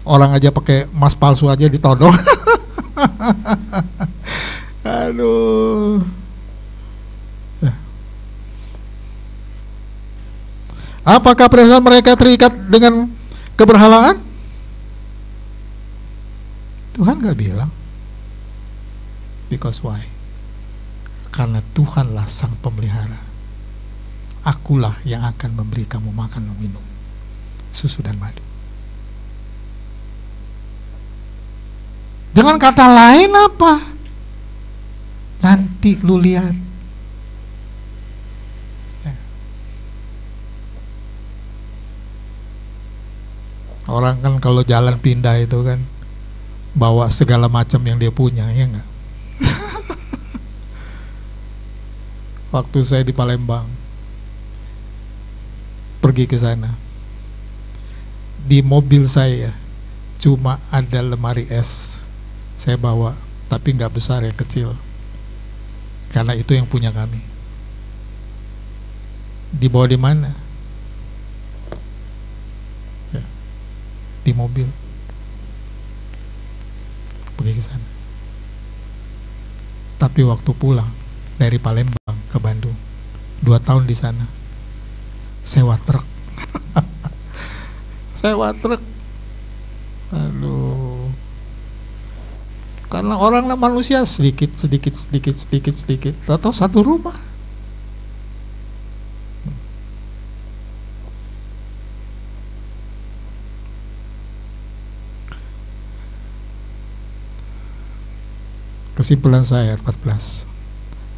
Speaker 3: Orang aja pakai emas palsu aja ditodong. Aduh. Apakah perhiasan mereka terikat dengan keberhalaan? Tuhan gak bilang. Because why? Karena Tuhanlah sang pemelihara. Akulah yang akan memberi kamu makan dan minum susu dan madu. Dengan kata lain apa? Nanti lu lihat. Orang kan kalau jalan pindah itu kan bawa segala macam yang dia punya, ya enggak? Waktu saya di Palembang pergi ke sana, di mobil saya cuma ada lemari es saya bawa, tapi nggak besar ya, kecil, karena itu yang punya kami. Dibawa di mana? Di mobil, pergi ke sana. Tapi waktu pulang dari Palembang ke Bandung, 2 tahun di sana, sewa truk. Sewa truk. Aduh. Karena orang manusia sedikit, atau satu rumah. Kesimpulan saya ayat 14.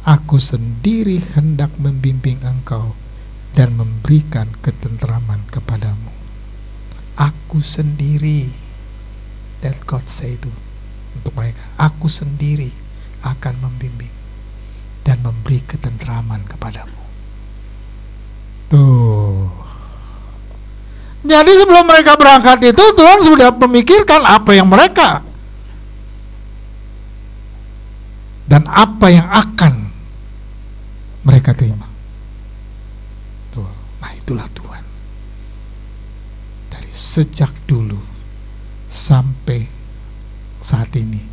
Speaker 3: Aku sendiri hendak membimbing engkau dan memberikan ketentraman kepadamu. Aku sendiri, that God say itu untuk mereka. Aku sendiri akan membimbing dan memberi ketentraman kepadamu. Tuh. Jadi sebelum mereka berangkat itu Tuhan sudah memikirkan apa yang mereka dan apa yang akan mereka terima. Tuh. Nah itulah Tuhan. Dari sejak dulu sampai saat ini,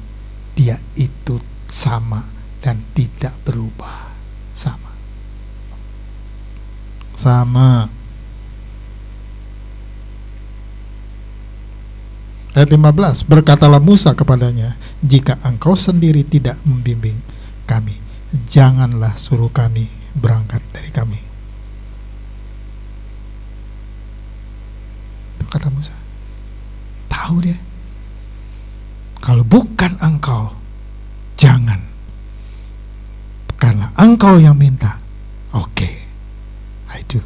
Speaker 3: Dia itu sama dan tidak berubah. Sama. Ayat 15, berkatalah Musa kepadanya, jika engkau sendiri tidak membimbing kami, janganlah suruh kami berangkat dari kami. Itu kata Musa. Tahu dia, kalau bukan engkau, jangan. Karena engkau yang minta. Oke, I do.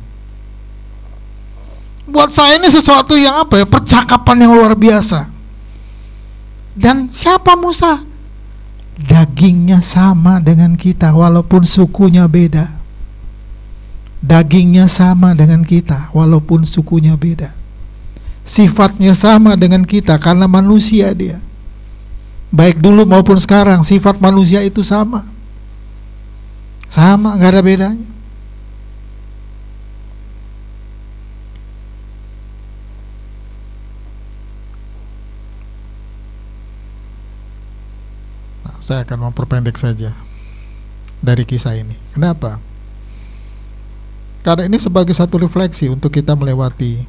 Speaker 3: Buat saya ini sesuatu yang apa ya, percakapan yang luar biasa. Dan siapa Musa? Dagingnya sama dengan kita walaupun sukunya beda. Dagingnya sama dengan kita walaupun sukunya beda. Sifatnya sama dengan kita karena manusia dia. Baik dulu maupun sekarang, sifat manusia itu sama. Sama, gak ada bedanya. Saya akan memperpendek saja dari kisah ini. Kenapa? Karena ini sebagai satu refleksi untuk kita melewati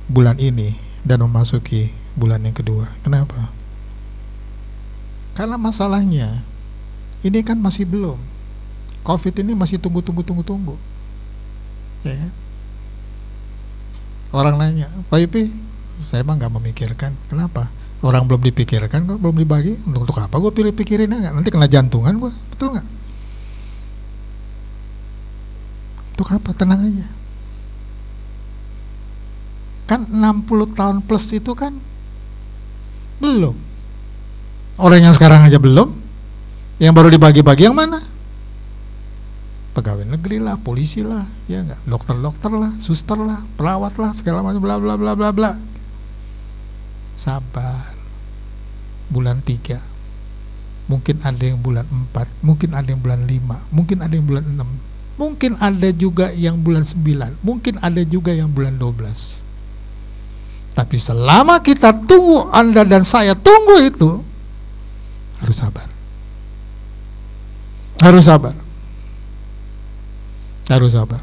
Speaker 3: bulan ini dan memasuki bulan yang kedua. Kenapa? Karena masalahnya ini kan masih belum. COVID ini masih tunggu. Ya kan? Orang nanya, Pak Ipi, saya mah nggak memikirkan. Kenapa? Orang belum dipikirkan, kok belum dibagi. Untuk apa gue pikirin nggak? Nanti kena jantungan gue, betul nggak? Untuk apa? Tenang aja. Kan 60 tahun plus itu kan belum. Orang yang sekarang aja belum. Yang baru dibagi-bagi yang mana? Pegawai negeri lah, polisi lah, ya enggak, dokter lah, suster lah, perawat lah, segala macam bla bla bla bla bla. Sabar. Bulan 3. Mungkin ada yang bulan 4, mungkin ada yang bulan 5, mungkin ada yang bulan 6. Mungkin ada juga yang bulan 9, mungkin ada juga yang bulan 12. Tapi selama kita tunggu, Anda dan saya tunggu itu, harus sabar. Harus sabar. Harus sabar.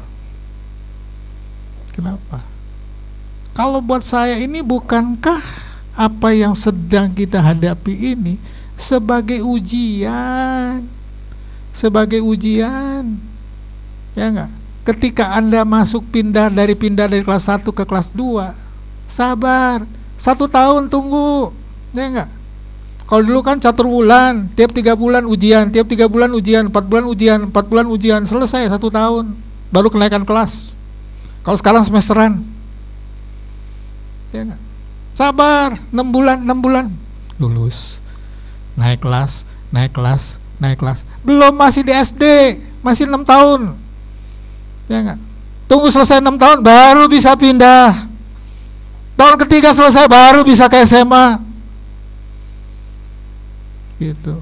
Speaker 3: Kenapa? Kalau buat saya ini bukankah apa yang sedang kita hadapi ini sebagai ujian? Sebagai ujian. Ya enggak? Ketika Anda pindah dari kelas 1 ke kelas 2, sabar. 1 tahun tunggu. Ya enggak? Kalau dulu kan catur bulan, tiap 3 bulan ujian, tiap 3 bulan ujian, 4 bulan ujian, 4 bulan ujian, selesai 1 tahun, baru kenaikan kelas. Kalau sekarang semesteran, ya gak? Sabar, 6 bulan, lulus, naik kelas, belum, masih di SD, masih 6 tahun, ya gak? Tunggu selesai 6 tahun, baru bisa pindah. Tahun ketiga selesai, baru bisa ke SMA. Gitu.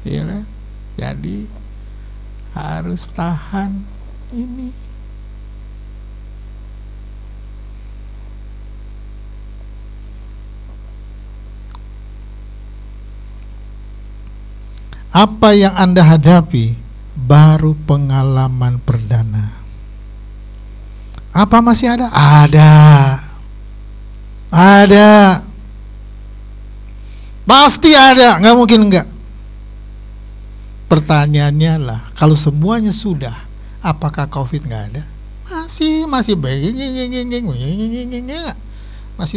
Speaker 3: Iya kan? Jadi harus tahan ini. Apa yang Anda hadapi baru pengalaman perdana. Apa masih ada? Ada. Pasti ada, nggak mungkin enggak. Pertanyaannya lah, kalau semuanya sudah, apakah COVID nggak ada? Masih masih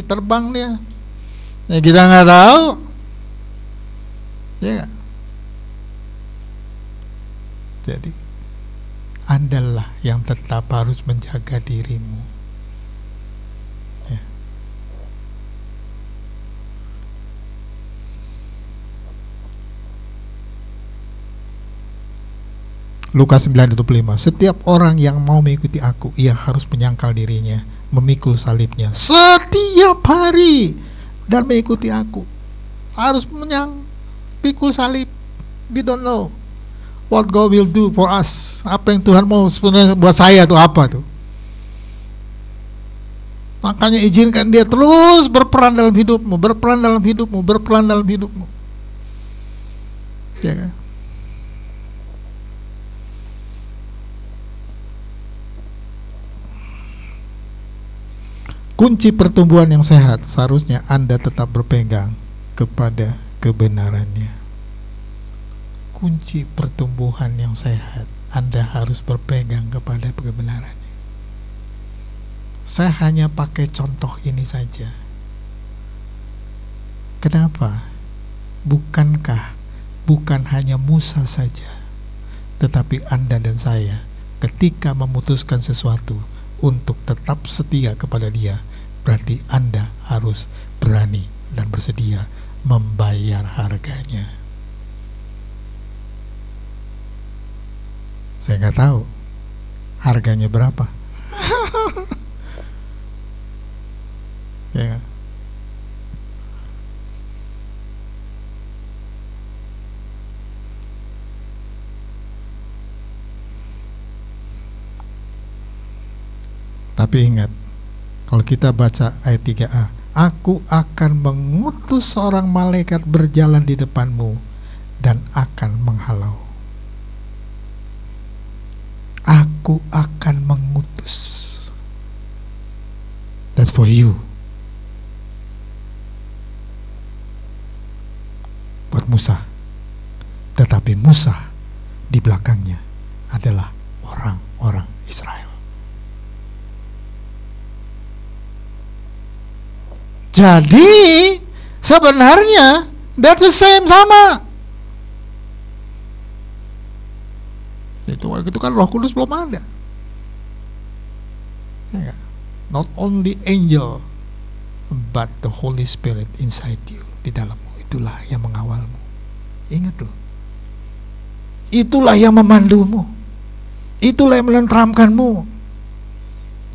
Speaker 3: terbang dia. Ya kita nggak tahu. Ya gak? Jadi Andalah yang tetap harus menjaga dirimu. Lukas 9:25. Setiap orang yang mau mengikuti aku, ia harus menyangkal dirinya, memikul salibnya setiap hari dan mengikuti aku. Harus pikul salib. We don't know what God will do for us. Apa yang Tuhan mau sebenarnya buat saya tuh apa tuh? Makanya izinkan dia terus berperan dalam hidupmu, ya kan? Kunci pertumbuhan yang sehat seharusnya Anda tetap berpegang kepada kebenarannya. Kunci pertumbuhan yang sehat, Anda harus berpegang kepada kebenarannya. Saya hanya pakai contoh ini saja. Kenapa? Bukan hanya Musa saja, tetapi Anda dan saya ketika memutuskan sesuatu untuk tetap setia kepada dia, berarti Anda harus berani dan bersedia membayar harganya. Saya nggak tahu harganya berapa. Ya. Tapi ingat, kalau kita baca ayat 3a, aku akan mengutus seorang malaikat berjalan di depanmu dan akan menghalau. Aku akan mengutus. That's for you. Buat Musa. Tetapi Musa di belakangnya adalah orang-orang Israel. Jadi sebenarnya that's the same, sama. Itu kan Roh Kudus belum ada. Ya, not only angel but the Holy Spirit inside you, di dalammu. Itulah yang mengawalmu. Ingat loh. Itulah yang memandumu. Itulah yang menenteramkanmu.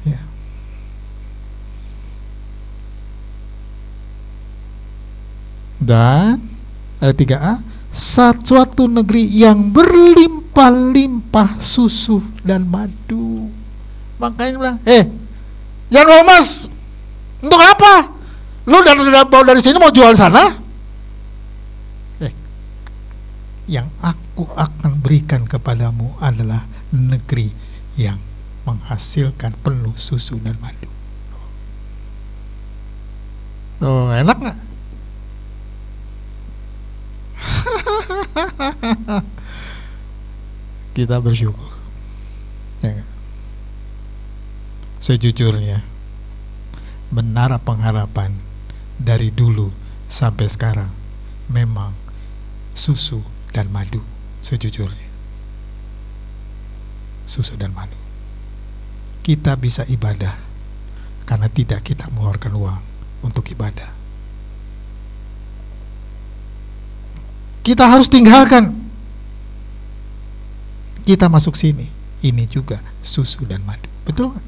Speaker 3: Ya. Dan ayat 3a, suatu negeri yang berlimpah-limpah susu dan madu. Makanya bilang, jangan mau mas, untuk apa? Lu dari sini mau jual sana? Yang aku akan berikan kepadamu adalah negeri yang menghasilkan penuh susu dan madu. Oh, enak gak? Kita bersyukur, ya gak? Sejujurnya menara pengharapan dari dulu sampai sekarang memang susu dan madu. Sejujurnya susu dan madu. Kita bisa ibadah karena tidak kita mengeluarkan uang untuk ibadah. Kita harus tinggalkan. Kita masuk sini, ini juga susu dan madu. Betul gak?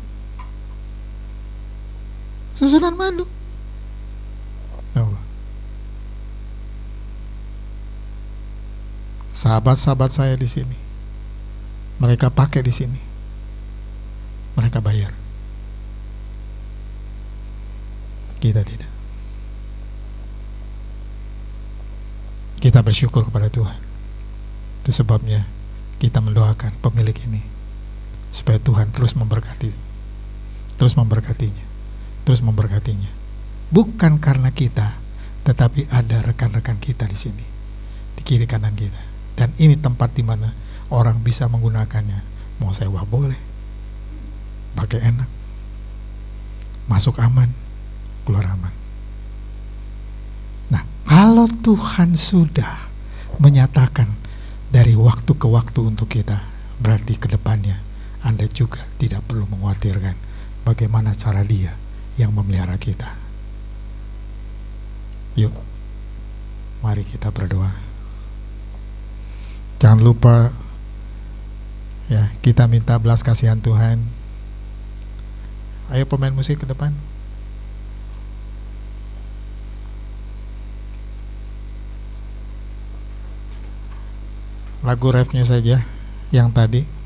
Speaker 3: Susu dan madu. Sahabat-sahabat saya di sini, mereka pakai di sini, mereka bayar. Kita tidak. Kita bersyukur kepada Tuhan. Itu sebabnya kita mendoakan pemilik ini supaya Tuhan terus memberkati, terus memberkatinya, terus memberkatinya. Bukan karena kita, tetapi ada rekan-rekan kita di sini, di kiri kanan kita. Dan ini tempat di mana orang bisa menggunakannya. Mau sewa boleh, pakai enak, masuk aman, keluar aman. Nah, kalau Tuhan sudah menyatakan dari waktu ke waktu untuk kita, berarti ke depannya Anda juga tidak perlu mengkhawatirkan bagaimana cara Dia yang memelihara kita. Yuk, mari kita berdoa. Jangan lupa ya, kita minta belas kasihan Tuhan. Ayo pemain musik ke depan. Lagu refnya saja yang tadi.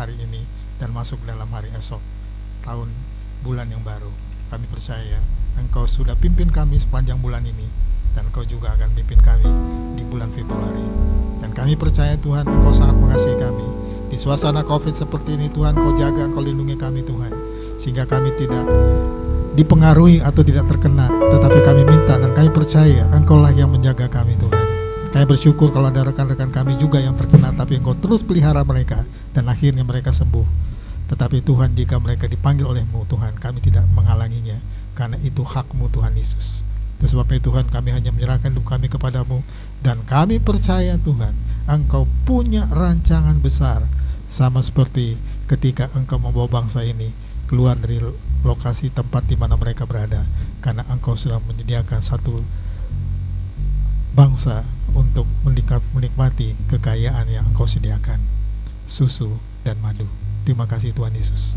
Speaker 3: Hari ini dan masuk dalam hari esok, tahun bulan yang baru. Kami percaya Engkau sudah pimpin kami sepanjang bulan ini, dan Engkau juga akan pimpin kami di bulan Februari. Dan kami percaya Tuhan, Engkau sangat mengasihi kami. Di suasana COVID seperti ini Tuhan, Engkau jaga, Engkau lindungi kami Tuhan, sehingga kami tidak dipengaruhi atau tidak terkena, tetapi kami minta dan kami percaya Engkau-lah yang menjaga kami Tuhan. Kami bersyukur kalau ada rekan-rekan kami juga yang terkena, tapi Engkau terus pelihara mereka dan akhirnya mereka sembuh. Tetapi Tuhan, jika mereka dipanggil oleh-Mu Tuhan, kami tidak menghalanginya, karena itu hak-Mu Tuhan Yesus. Itu sebabnya Tuhan, kami hanya menyerahkan hidup kami kepada-Mu, dan kami percaya Tuhan, Engkau punya rancangan besar, sama seperti ketika Engkau membawa bangsa ini keluar dari lokasi tempat di mana mereka berada, karena Engkau sudah menyediakan satu bangsa untuk menikmati kekayaan yang Engkau sediakan, susu dan madu. Terima kasih Tuhan Yesus.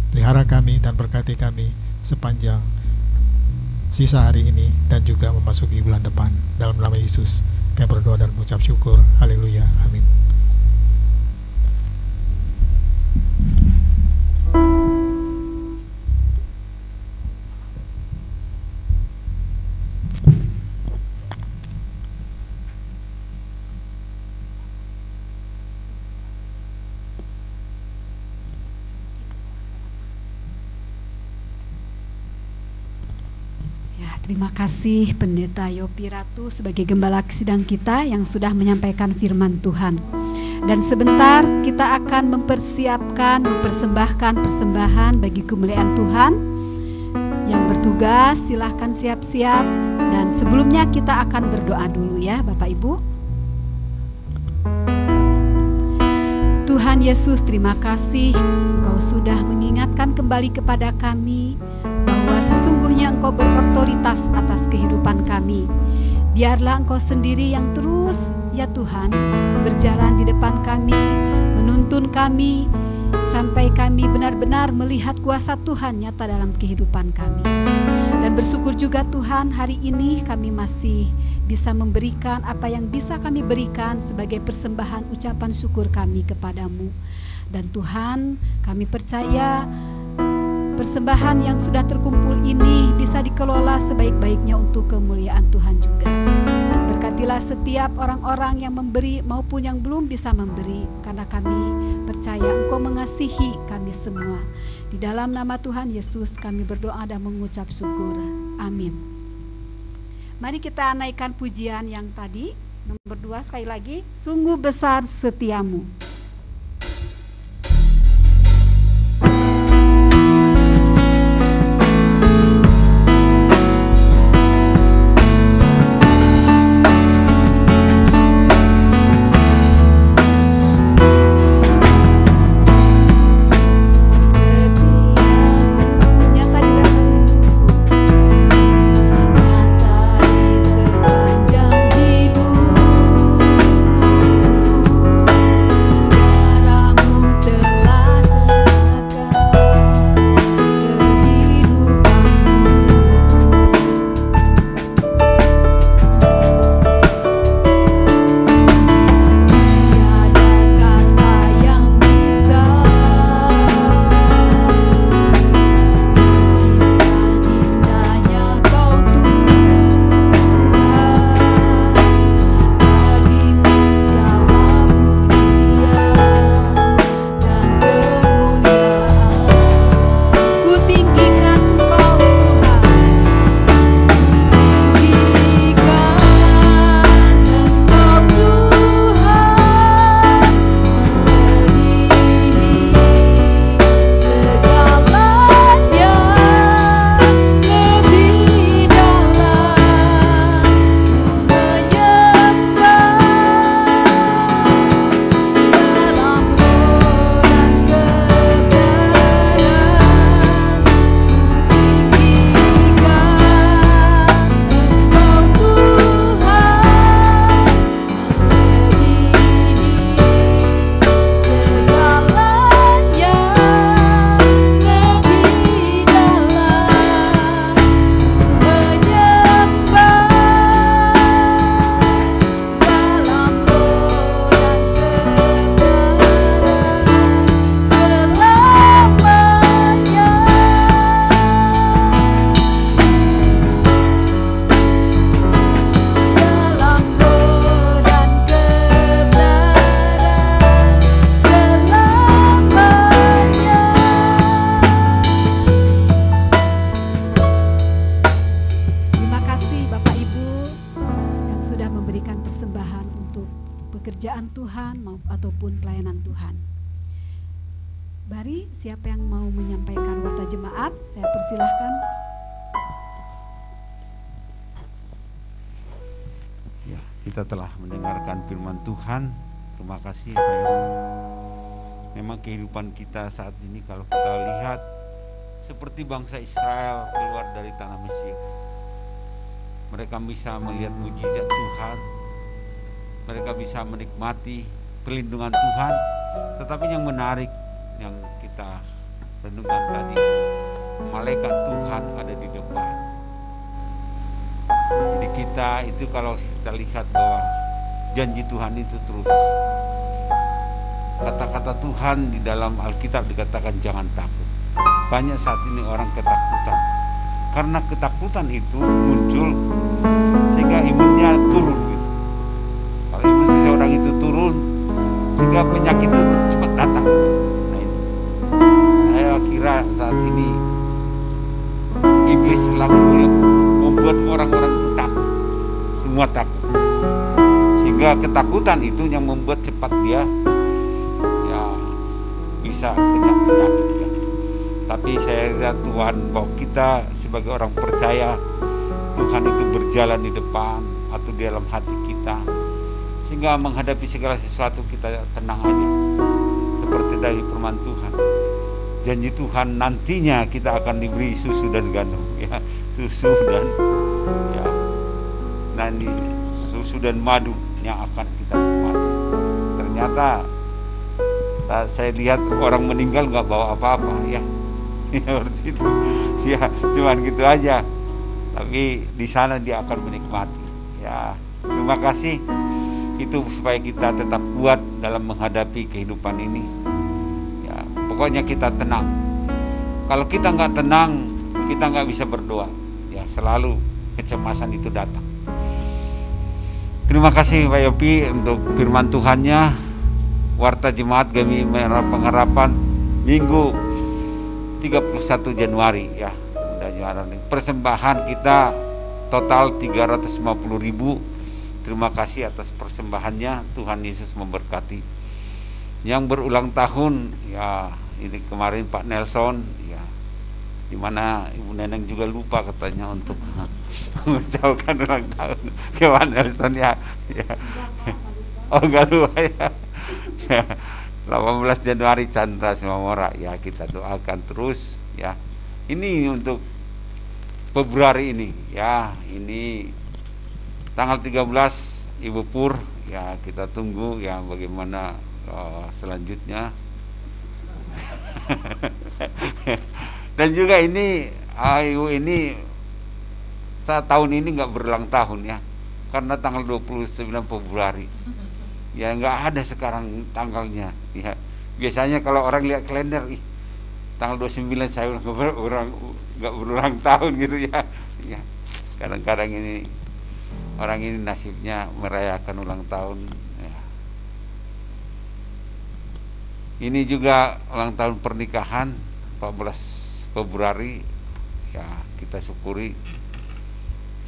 Speaker 3: Pelihara kami dan berkati kami sepanjang sisa hari ini dan juga memasuki bulan depan. Dalam nama Yesus kami berdoa dan mengucap syukur. Haleluya. Amin.
Speaker 1: Terima kasih Pendeta Yopi Ratu sebagai gembala sidang kita yang sudah menyampaikan firman Tuhan. Dan sebentar kita akan mempersembahkan persembahan bagi kemuliaan Tuhan. Yang bertugas silahkan siap-siap, dan sebelumnya kita akan berdoa dulu ya Bapak Ibu. Tuhan Yesus, terima kasih Engkau sudah mengingatkan kembali kepada kami bahwa sesungguhnya Engkau berotoritas atas kehidupan kami. Biarlah Engkau sendiri yang terus, ya Tuhan, berjalan di depan kami, menuntun kami, sampai kami benar-benar melihat kuasa Tuhan nyata dalam kehidupan kami. Dan bersyukur juga Tuhan, hari ini kami masih bisa memberikan apa yang bisa kami berikan sebagai persembahan ucapan syukur kami kepadamu. Dan Tuhan, kami percaya persembahan yang sudah terkumpul ini bisa dikelola sebaik-baiknya untuk kemuliaan Tuhan juga. Berkatilah setiap orang-orang yang memberi maupun yang belum bisa memberi, karena kami percaya Engkau mengasihi kami semua. Di dalam nama Tuhan Yesus kami berdoa dan mengucap syukur. Amin. Mari kita naikkan pujian yang tadi, nomor 2 sekali lagi. Sungguh besar setiamu.
Speaker 4: Sepanjang hidup
Speaker 1: maupun pelayanan Tuhan. Mari, siapa yang mau menyampaikan warta jemaat, saya persilahkan.
Speaker 4: Ya, kita telah mendengarkan firman Tuhan. Terima kasih Pak Yopi. Memang kehidupan kita saat ini kalau kita lihat seperti bangsa Israel keluar dari tanah Mesir. Mereka bisa melihat mujizat Tuhan, mereka bisa menikmati perlindungan Tuhan. Tetapi yang menarik yang kita renungkan tadi, malaikat Tuhan ada di depan. Jadi kita itu kalau kita lihat bahwa janji Tuhan itu terus, kata-kata Tuhan di dalam Alkitab dikatakan jangan takut. Banyak saat ini orang ketakutan, karena ketakutan itu muncul sehingga imunnya turun gitu. Kalau imun seseorang itu turun, sehingga penyakit itu cepat datang. Nah, ini saya kira saat ini iblis selalu membuat orang-orang itu takut, semua takut, sehingga ketakutan itu yang membuat cepat dia ya bisa kena penyakit ya. Tapi saya lihat Tuhan bahwa kita sebagai orang percaya, Tuhan itu berjalan di depan atau di dalam hati kita, sehingga menghadapi segala sesuatu kita tenang aja. Seperti dari firman Tuhan, janji Tuhan nantinya kita akan diberi susu dan gandum ya, susu dan ya nanti susu dan madu yang akan kita nikmati. Ternyata saat saya lihat orang meninggal nggak bawa apa-apa ya. Seperti itu ya, cuman gitu aja, tapi di sana dia akan menikmati ya. Terima kasih itu supaya kita tetap kuat dalam menghadapi kehidupan ini ya. Pokoknya kita tenang. Kalau kita nggak tenang, kita nggak bisa berdoa ya, selalu kecemasan itu datang. Terima kasih Pak Yopi untuk firman Tuhannya. Warta Jemaat Gemi Menara Pengharapan Minggu 31 Januari ya. Persembahan kita total 350.000. Terima kasih atas persembahannya. Tuhan Yesus memberkati. Yang berulang tahun ya, ini kemarin Pak Nelson ya, dimana Ibu Neneng juga lupa katanya untuk mengucapkan ulang tahun ke Pak Nelson ya. Oh enggak lupa ya. 18 Januari Chandra Simamora ya, kita doakan terus ya. Ini untuk Februari ini ya, ini tanggal 13 Ibu Pur ya, kita tunggu ya bagaimana selanjutnya. Dan juga ini Ibu ini saat tahun ini nggak berulang tahun ya, karena tanggal 29 Februari ya, nggak ada sekarang tanggalnya ya. Biasanya kalau orang lihat kalender, tanggal 29 saya nggak berulang tahun gitu ya. Ya kadang-kadang ini orang ini nasibnya merayakan ulang tahun ya. Ini juga ulang tahun pernikahan 14 Februari ya, kita syukuri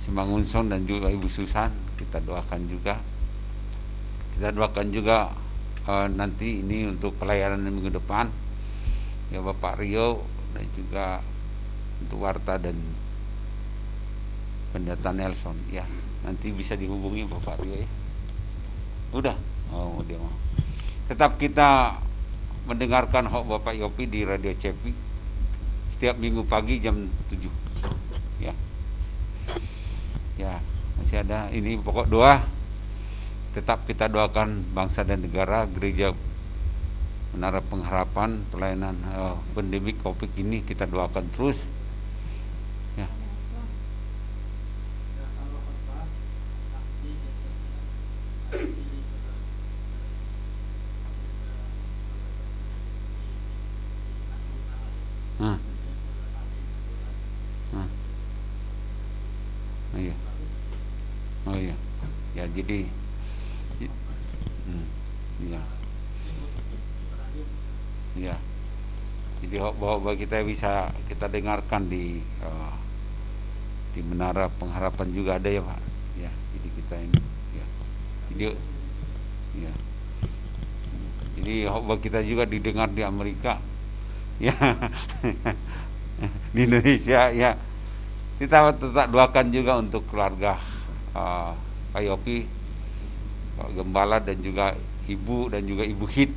Speaker 4: si Mangunson dan juga Ibu Susan, kita doakan juga. Kita doakan juga nanti ini untuk pelayanan minggu depan ya, Bapak Rio dan juga untuk Warta dan Pendeta Nelson ya. Nanti bisa dihubungi Bapak Rio ya. Udah, oh dia mau. Tetap kita mendengarkan Bapak Yopi di Radio Cepi setiap minggu pagi jam 7 ya. Ya masih ada ini pokok doa. Tetap kita doakan bangsa dan negara, gereja Menara Pengharapan, pelayanan pandemi Covid ini kita doakan terus ya. Oh iya, oh iya, ya jadi. Ya. Ya. Jadi bahwa kita bisa kita dengarkan di Menara Pengharapan juga ada ya Pak. Ya, jadi kita ini ya. Jadi ya. Jadi khotbah kita juga didengar di Amerika, ya, di Indonesia, ya. Kita tetap doakan juga untuk keluarga Pak Yopi, Pak Gembala, dan juga Ibu dan juga Ibu Hit,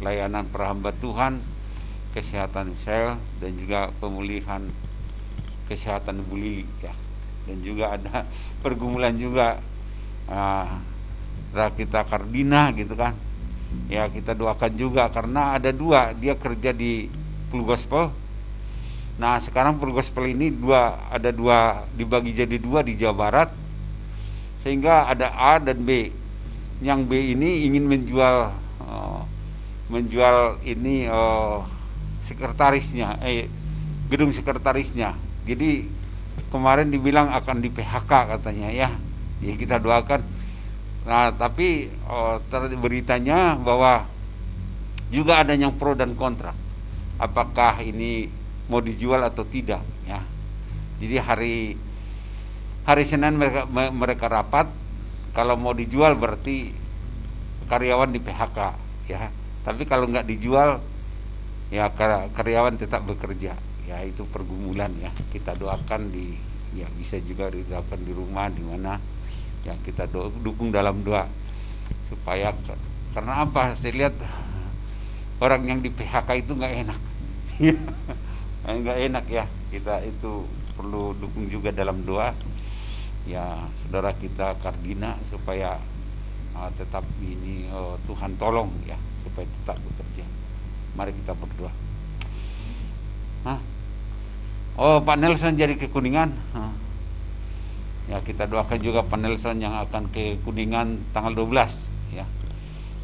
Speaker 4: layanan perhamba Tuhan, kesehatan sel, dan juga pemulihan kesehatan Ibu Lili, ya. Dan juga ada pergumulan juga Rakita Kardina gitu kan. Ya, kita doakan juga karena ada dua, dia kerja di Full Gospel. Nah, sekarang Full Gospel ini ada dua, dibagi jadi dua di Jawa Barat, sehingga ada A dan B. Yang B ini ingin menjual ini sekretarisnya, gedung sekretarisnya. Jadi kemarin dibilang akan di PHK katanya, ya. Ya, kita doakan. Nah, tapi beritanya bahwa juga ada yang pro dan kontra. Apakah ini mau dijual atau tidak, ya. Jadi hari Senin mereka rapat. Kalau mau dijual berarti karyawan di PHK, ya. Tapi kalau nggak dijual, ya karyawan tetap bekerja. Ya, itu pergumulan, ya. Kita doakan ya bisa juga dilakukan di rumah, di mana, ya, kita dukung dalam doa supaya, karena apa? Saya lihat orang yang di PHK itu nggak enak, nggak enak, ya. Kita itu perlu dukung juga dalam doa, ya, saudara kita Kardina, supaya tetap ini Tuhan tolong, ya, supaya tetap bekerja. Mari kita berdoa. Pak Nelson jadi ke Kuningan. Ya, kita doakan juga Pak Nelson yang akan ke Kuningan tanggal 12, ya.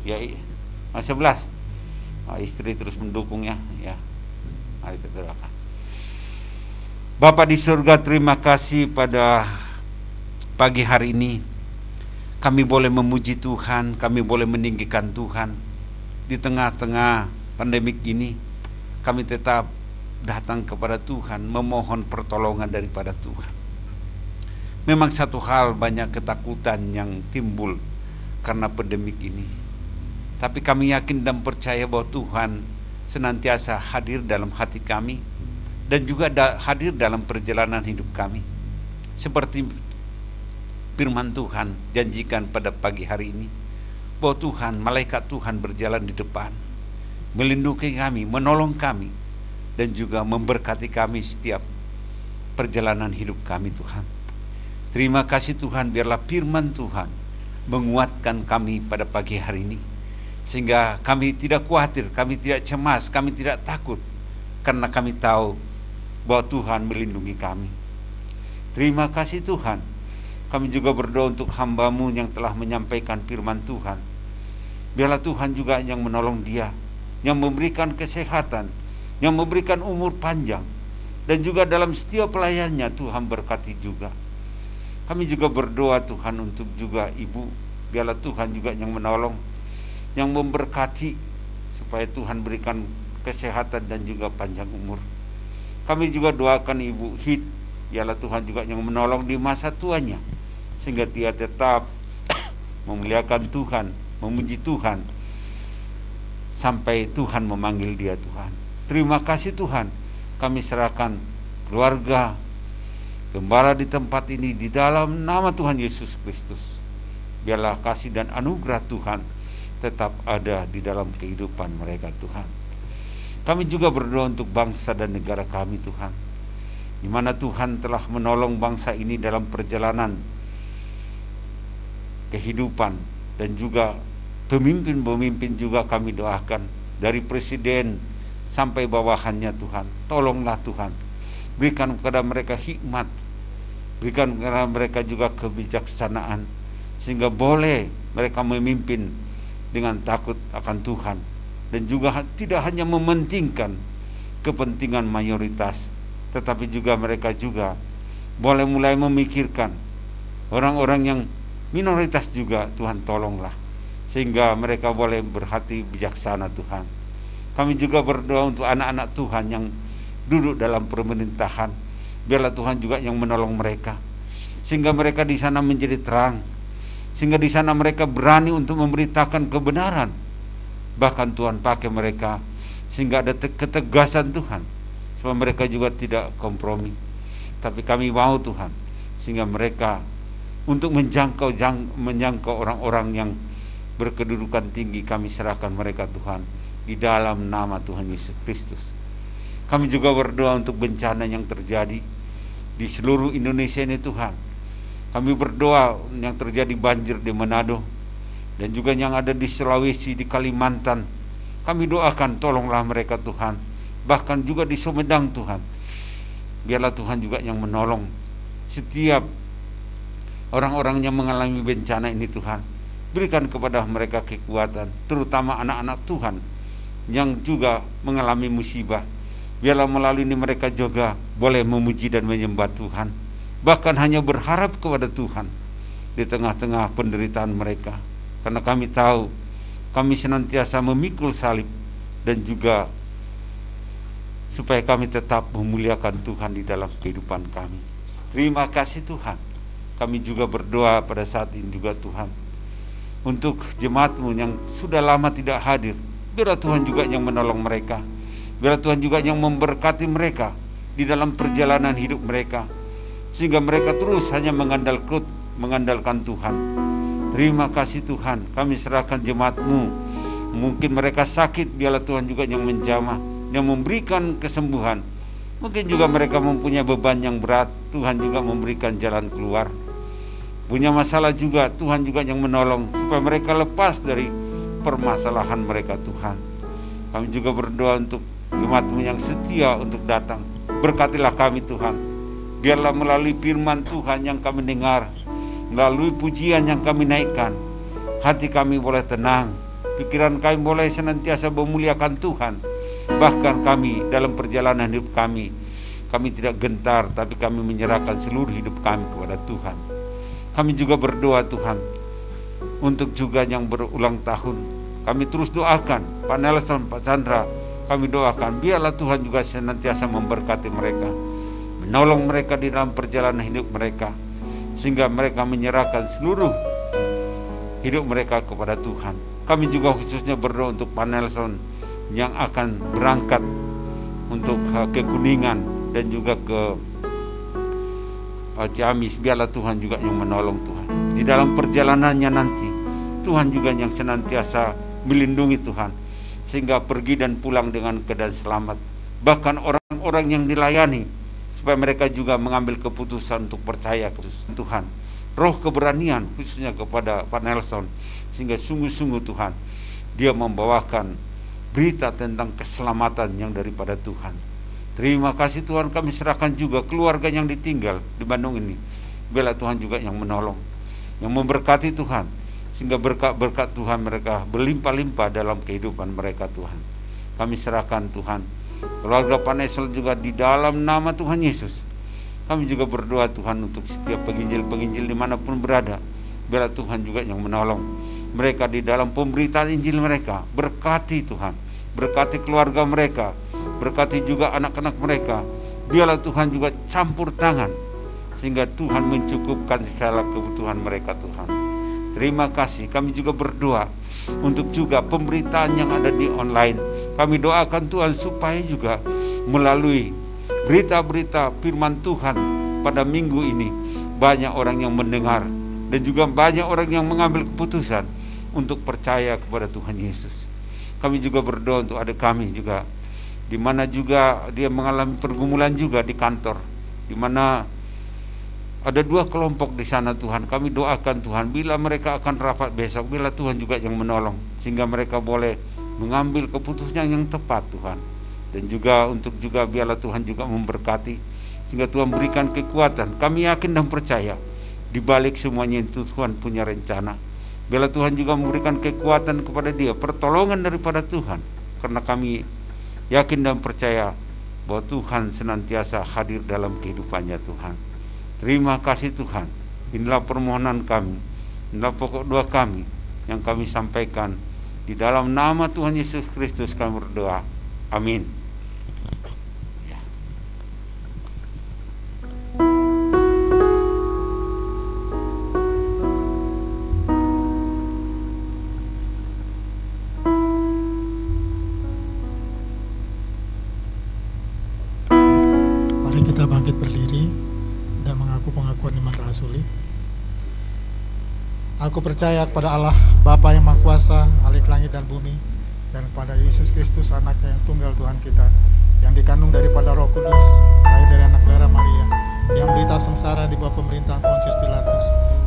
Speaker 4: Ya, 11. Istri terus mendukungnya, ya. Mari kita doakan. Bapa di surga, terima kasih pada pagi hari ini. Kami boleh memuji Tuhan, kami boleh meninggikan Tuhan. Di tengah-tengah pandemik ini, kami tetap datang kepada Tuhan, memohon pertolongan daripada Tuhan. Memang satu hal, banyak ketakutan yang timbul karena pandemik ini. Tapi kami yakin dan percaya bahwa Tuhan senantiasa hadir dalam hati kami dan juga hadir dalam perjalanan hidup kami. Seperti firman Tuhan janjikan pada pagi hari ini, bahwa Tuhan, malaikat Tuhan berjalan di depan, melindungi kami, menolong kami, dan juga memberkati kami setiap perjalanan hidup kami, Tuhan. Terima kasih Tuhan, biarlah firman Tuhan menguatkan kami pada pagi hari ini, sehingga kami tidak khawatir, kami tidak cemas, kami tidak takut, karena kami tahu bahwa Tuhan melindungi kami. Terima kasih Tuhan. Kami juga berdoa untuk hamba-Mu yang telah menyampaikan firman Tuhan. Biarlah Tuhan juga yang menolong dia, yang memberikan kesehatan, yang memberikan umur panjang, dan juga dalam setiap pelayannya Tuhan berkati juga. Kami juga berdoa Tuhan untuk juga Ibu, biarlah Tuhan juga yang menolong, yang memberkati, supaya Tuhan berikan kesehatan dan juga panjang umur. Kami juga doakan Ibu Hit, biarlah Tuhan juga yang menolong di masa tuanya, sehingga dia tetap memuliakan Tuhan, memuji Tuhan, sampai Tuhan memanggil dia, Tuhan. Terima kasih Tuhan, kami serahkan keluarga gembala di tempat ini di dalam nama Tuhan Yesus Kristus. Biarlah kasih dan anugerah Tuhan tetap ada di dalam kehidupan mereka, Tuhan. Kami juga berdoa untuk bangsa dan negara kami, Tuhan, di mana Tuhan telah menolong bangsa ini dalam perjalanan kehidupan, dan juga pemimpin-pemimpin juga kami doakan, dari presiden sampai bawahannya, Tuhan. Tolonglah Tuhan, berikan kepada mereka hikmat, berikan kepada mereka juga kebijaksanaan, sehingga boleh mereka memimpin dengan takut akan Tuhan, dan juga tidak hanya mementingkan kepentingan mayoritas, tetapi juga mereka juga boleh mulai memikirkan orang-orang yang minoritas juga. Tuhan tolonglah, sehingga mereka boleh berhati bijaksana, Tuhan. Kami juga berdoa untuk anak-anak Tuhan yang duduk dalam pemerintahan. Biarlah Tuhan juga yang menolong mereka, sehingga mereka di sana menjadi terang, sehingga di sana mereka berani untuk memberitakan kebenaran Bahkan Tuhan pakai mereka sehingga ada ketegasan Tuhan, supaya mereka juga tidak kompromi. Tapi kami mau Tuhan, sehingga mereka untuk menjangkau orang-orang yang berkedudukan tinggi, kami serahkan mereka Tuhan, di dalam nama Tuhan Yesus Kristus. Kami juga berdoa untuk bencana yang terjadi di seluruh Indonesia ini Tuhan. Kami berdoa yang terjadi banjir di Manado, dan juga yang ada di Sulawesi, di Kalimantan. Kami doakan tolonglah mereka Tuhan. Bahkan juga di Sumedang Tuhan, biarlah Tuhan juga yang menolong setiap orang-orang yang mengalami bencana ini Tuhan. Berikan kepada mereka kekuatan, terutama anak-anak Tuhan yang juga mengalami musibah. Biarlah melalui ini mereka juga boleh memuji dan menyembah Tuhan, bahkan hanya berharap kepada Tuhan di tengah-tengah penderitaan mereka. Karena kami tahu kami senantiasa memikul salib, dan juga supaya kami tetap memuliakan Tuhan di dalam kehidupan kami. Terima kasih Tuhan. Kami juga berdoa pada saat ini juga Tuhan, untuk jemaat-Mu yang sudah lama tidak hadir. Biarlah Tuhan juga yang menolong mereka. Biarlah Tuhan juga yang memberkati mereka di dalam perjalanan hidup mereka, sehingga mereka terus hanya mengandalkan Tuhan. Terima kasih Tuhan. Kami serahkan jemaat-Mu. Mungkin mereka sakit, biarlah Tuhan juga yang menjamah, yang memberikan kesembuhan. Mungkin juga mereka mempunyai beban yang berat, Tuhan juga memberikan jalan keluar. Punya masalah juga, Tuhan juga yang menolong, supaya mereka lepas dari permasalahan mereka Tuhan. Kami juga berdoa untuk jemaat-Mu yang setia untuk datang. Berkatilah kami Tuhan. Biarlah melalui firman Tuhan yang kami dengar, melalui pujian yang kami naikkan, hati kami boleh tenang, pikiran kami boleh senantiasa memuliakan Tuhan. Bahkan kami dalam perjalanan hidup kami tidak gentar, tapi kami menyerahkan seluruh hidup kami kepada Tuhan. Kami juga berdoa Tuhan untuk juga yang berulang tahun. Kami terus doakan Pak Nelson, Pak Chandra. Kami doakan biarlah Tuhan juga senantiasa memberkati mereka, menolong mereka di dalam perjalanan hidup mereka, sehingga mereka menyerahkan seluruh hidup mereka kepada Tuhan. Kami juga khususnya berdoa untuk Pak Nelson yang akan berangkat untuk ke Kuningan dan juga ke Ciamis. Biarlah Tuhan juga yang menolong Tuhan di dalam perjalanannya nanti. Tuhan juga yang senantiasa melindungi Tuhan, sehingga pergi dan pulang dengan keadaan selamat. Bahkan orang-orang yang dilayani, supaya mereka juga mengambil keputusan untuk percaya kepada Tuhan. Roh keberanian khususnya kepada Pak Nelson, sehingga sungguh-sungguh Tuhan, dia membawakan berita tentang keselamatan yang daripada Tuhan. Terima kasih Tuhan. Kami serahkan juga keluarga yang ditinggal di Bandung ini. Biarlah Tuhan juga yang menolong, yang memberkati Tuhan, sehingga berkat-berkat Tuhan mereka berlimpah-limpah dalam kehidupan mereka Tuhan. Kami serahkan Tuhan keluarga Pak Nelson juga di dalam nama Tuhan Yesus. Kami juga berdoa Tuhan untuk setiap penginjil-penginjil dimanapun berada. Biarlah Tuhan juga yang menolong mereka di dalam pemberitaan Injil mereka. Berkati Tuhan, berkati keluarga mereka, berkati juga anak-anak mereka. Biarlah Tuhan juga campur tangan, sehingga Tuhan mencukupkan segala kebutuhan mereka Tuhan. Terima kasih. Kami juga berdoa untuk juga pemberitaan yang ada di online. Kami doakan Tuhan supaya juga melalui berita-berita firman Tuhan pada minggu ini, banyak orang yang mendengar, dan juga banyak orang yang mengambil keputusan untuk percaya kepada Tuhan Yesus. Kami juga berdoa untuk adik kami juga, di mana juga dia mengalami pergumulan juga di kantor, di mana ada 2 kelompok di sana Tuhan. Kami doakan Tuhan, bila mereka akan rapat besok, bila Tuhan juga yang menolong, sehingga mereka boleh mengambil keputusan yang tepat Tuhan. Dan juga untuk juga biarlah Tuhan juga memberkati, sehingga Tuhan berikan kekuatan. Kami yakin dan percaya di balik semuanya itu Tuhan punya rencana. Biarlah Tuhan juga memberikan kekuatan kepada dia, pertolongan daripada Tuhan. Karena kami yakin dan percaya bahwa Tuhan senantiasa hadir dalam kehidupannya Tuhan. Terima kasih Tuhan. Inilah permohonan kami, inilah pokok doa kami yang kami sampaikan. Di dalam nama Tuhan Yesus Kristus kami berdoa. Amin.
Speaker 3: Kita bangkit berdiri dan mengaku pengakuan iman rasuli. Aku percaya kepada Allah, Bapa yang Maha Kuasa, Khalik langit dan bumi, dan kepada Yesus Kristus, Anaknya yang tunggal Tuhan kita, yang dikandung daripada Roh Kudus, lahir dari anak darah Maria, yang menderita sengsara di bawah pemerintahan Pontius Pilatus,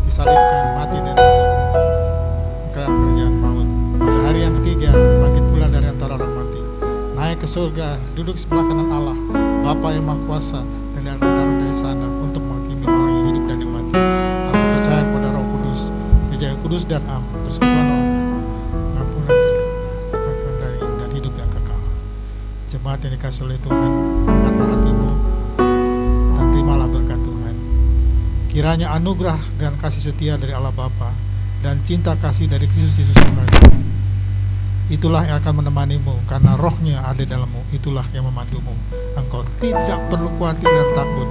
Speaker 3: disalibkan, mati dan kekal kerjaan maut. Pada hari yang ketiga, bangkit pula dari antara orang mati, naik ke surga, duduk sebelah kanan Allah, Bapa yang Maha Kuasa, dan datang dari sana untuk menghakimi orang yang hidup dan yang mati. Aku percaya kepada Roh Kudus, Gereja Kudus dan am, persekutuan orang, pengampunan dan hidup yang kekal. Jemaat yang dikasihi oleh Tuhan, angkatlah hatimu dan terimalah berkat Tuhan. Kiranya anugerah dan kasih setia dari Allah Bapa dan cinta kasih dari Kristus Yesus Tuhan, itulah yang akan menemanimu, karena Roh-Nya ada dalammu, itulah yang memandumu. Engkau tidak perlu khawatir dan takut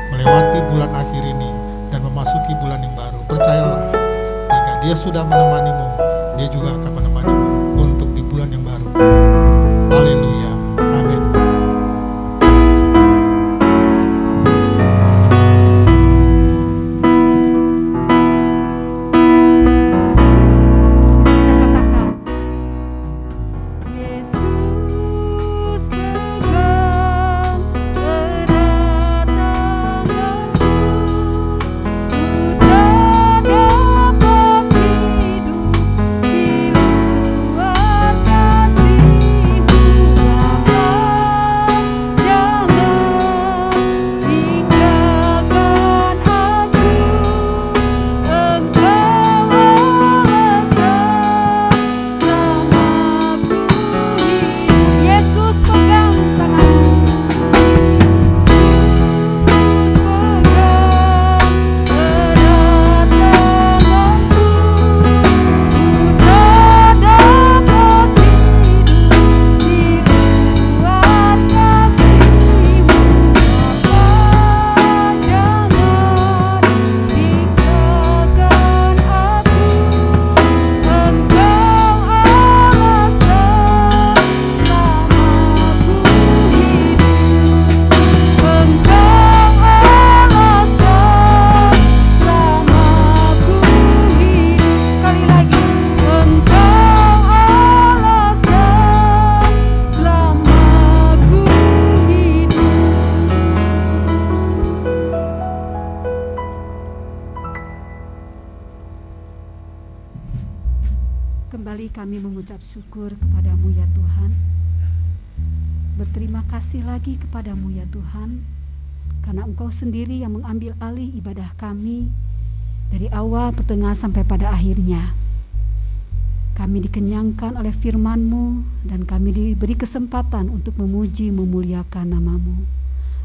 Speaker 3: melewati bulan akhir ini dan memasuki bulan yang baru. Percayalah, jika Dia sudah menemanimu, Dia juga akan menemanimu untuk di bulan yang baru. Haleluya, amin.
Speaker 1: Kembali kami mengucap syukur kepadamu ya Tuhan. Berterima kasih lagi kepadamu ya Tuhan, karena Engkau sendiri yang mengambil alih ibadah kami dari awal, pertengahan sampai pada akhirnya. Kami dikenyangkan oleh firman-Mu dan kami diberi kesempatan untuk memuji memuliakan nama-Mu.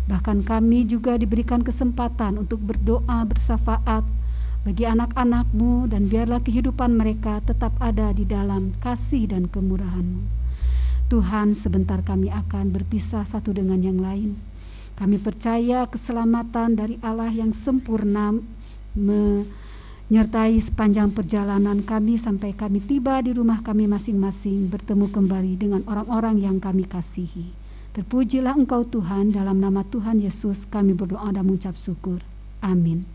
Speaker 1: Bahkan kami juga diberikan kesempatan untuk berdoa bersafaat bagi anak-anak-Mu, dan biarlah kehidupan mereka tetap ada di dalam kasih dan kemurahan-Mu. Tuhan, sebentar kami akan berpisah satu dengan yang lain. Kami percaya keselamatan dari Allah yang sempurna menyertai sepanjang perjalanan kami sampai kami tiba di rumah kami masing-masing, bertemu kembali dengan orang-orang yang kami kasihi. Terpujilah Engkau Tuhan, dalam nama Tuhan Yesus kami berdoa dan mengucap syukur. Amin.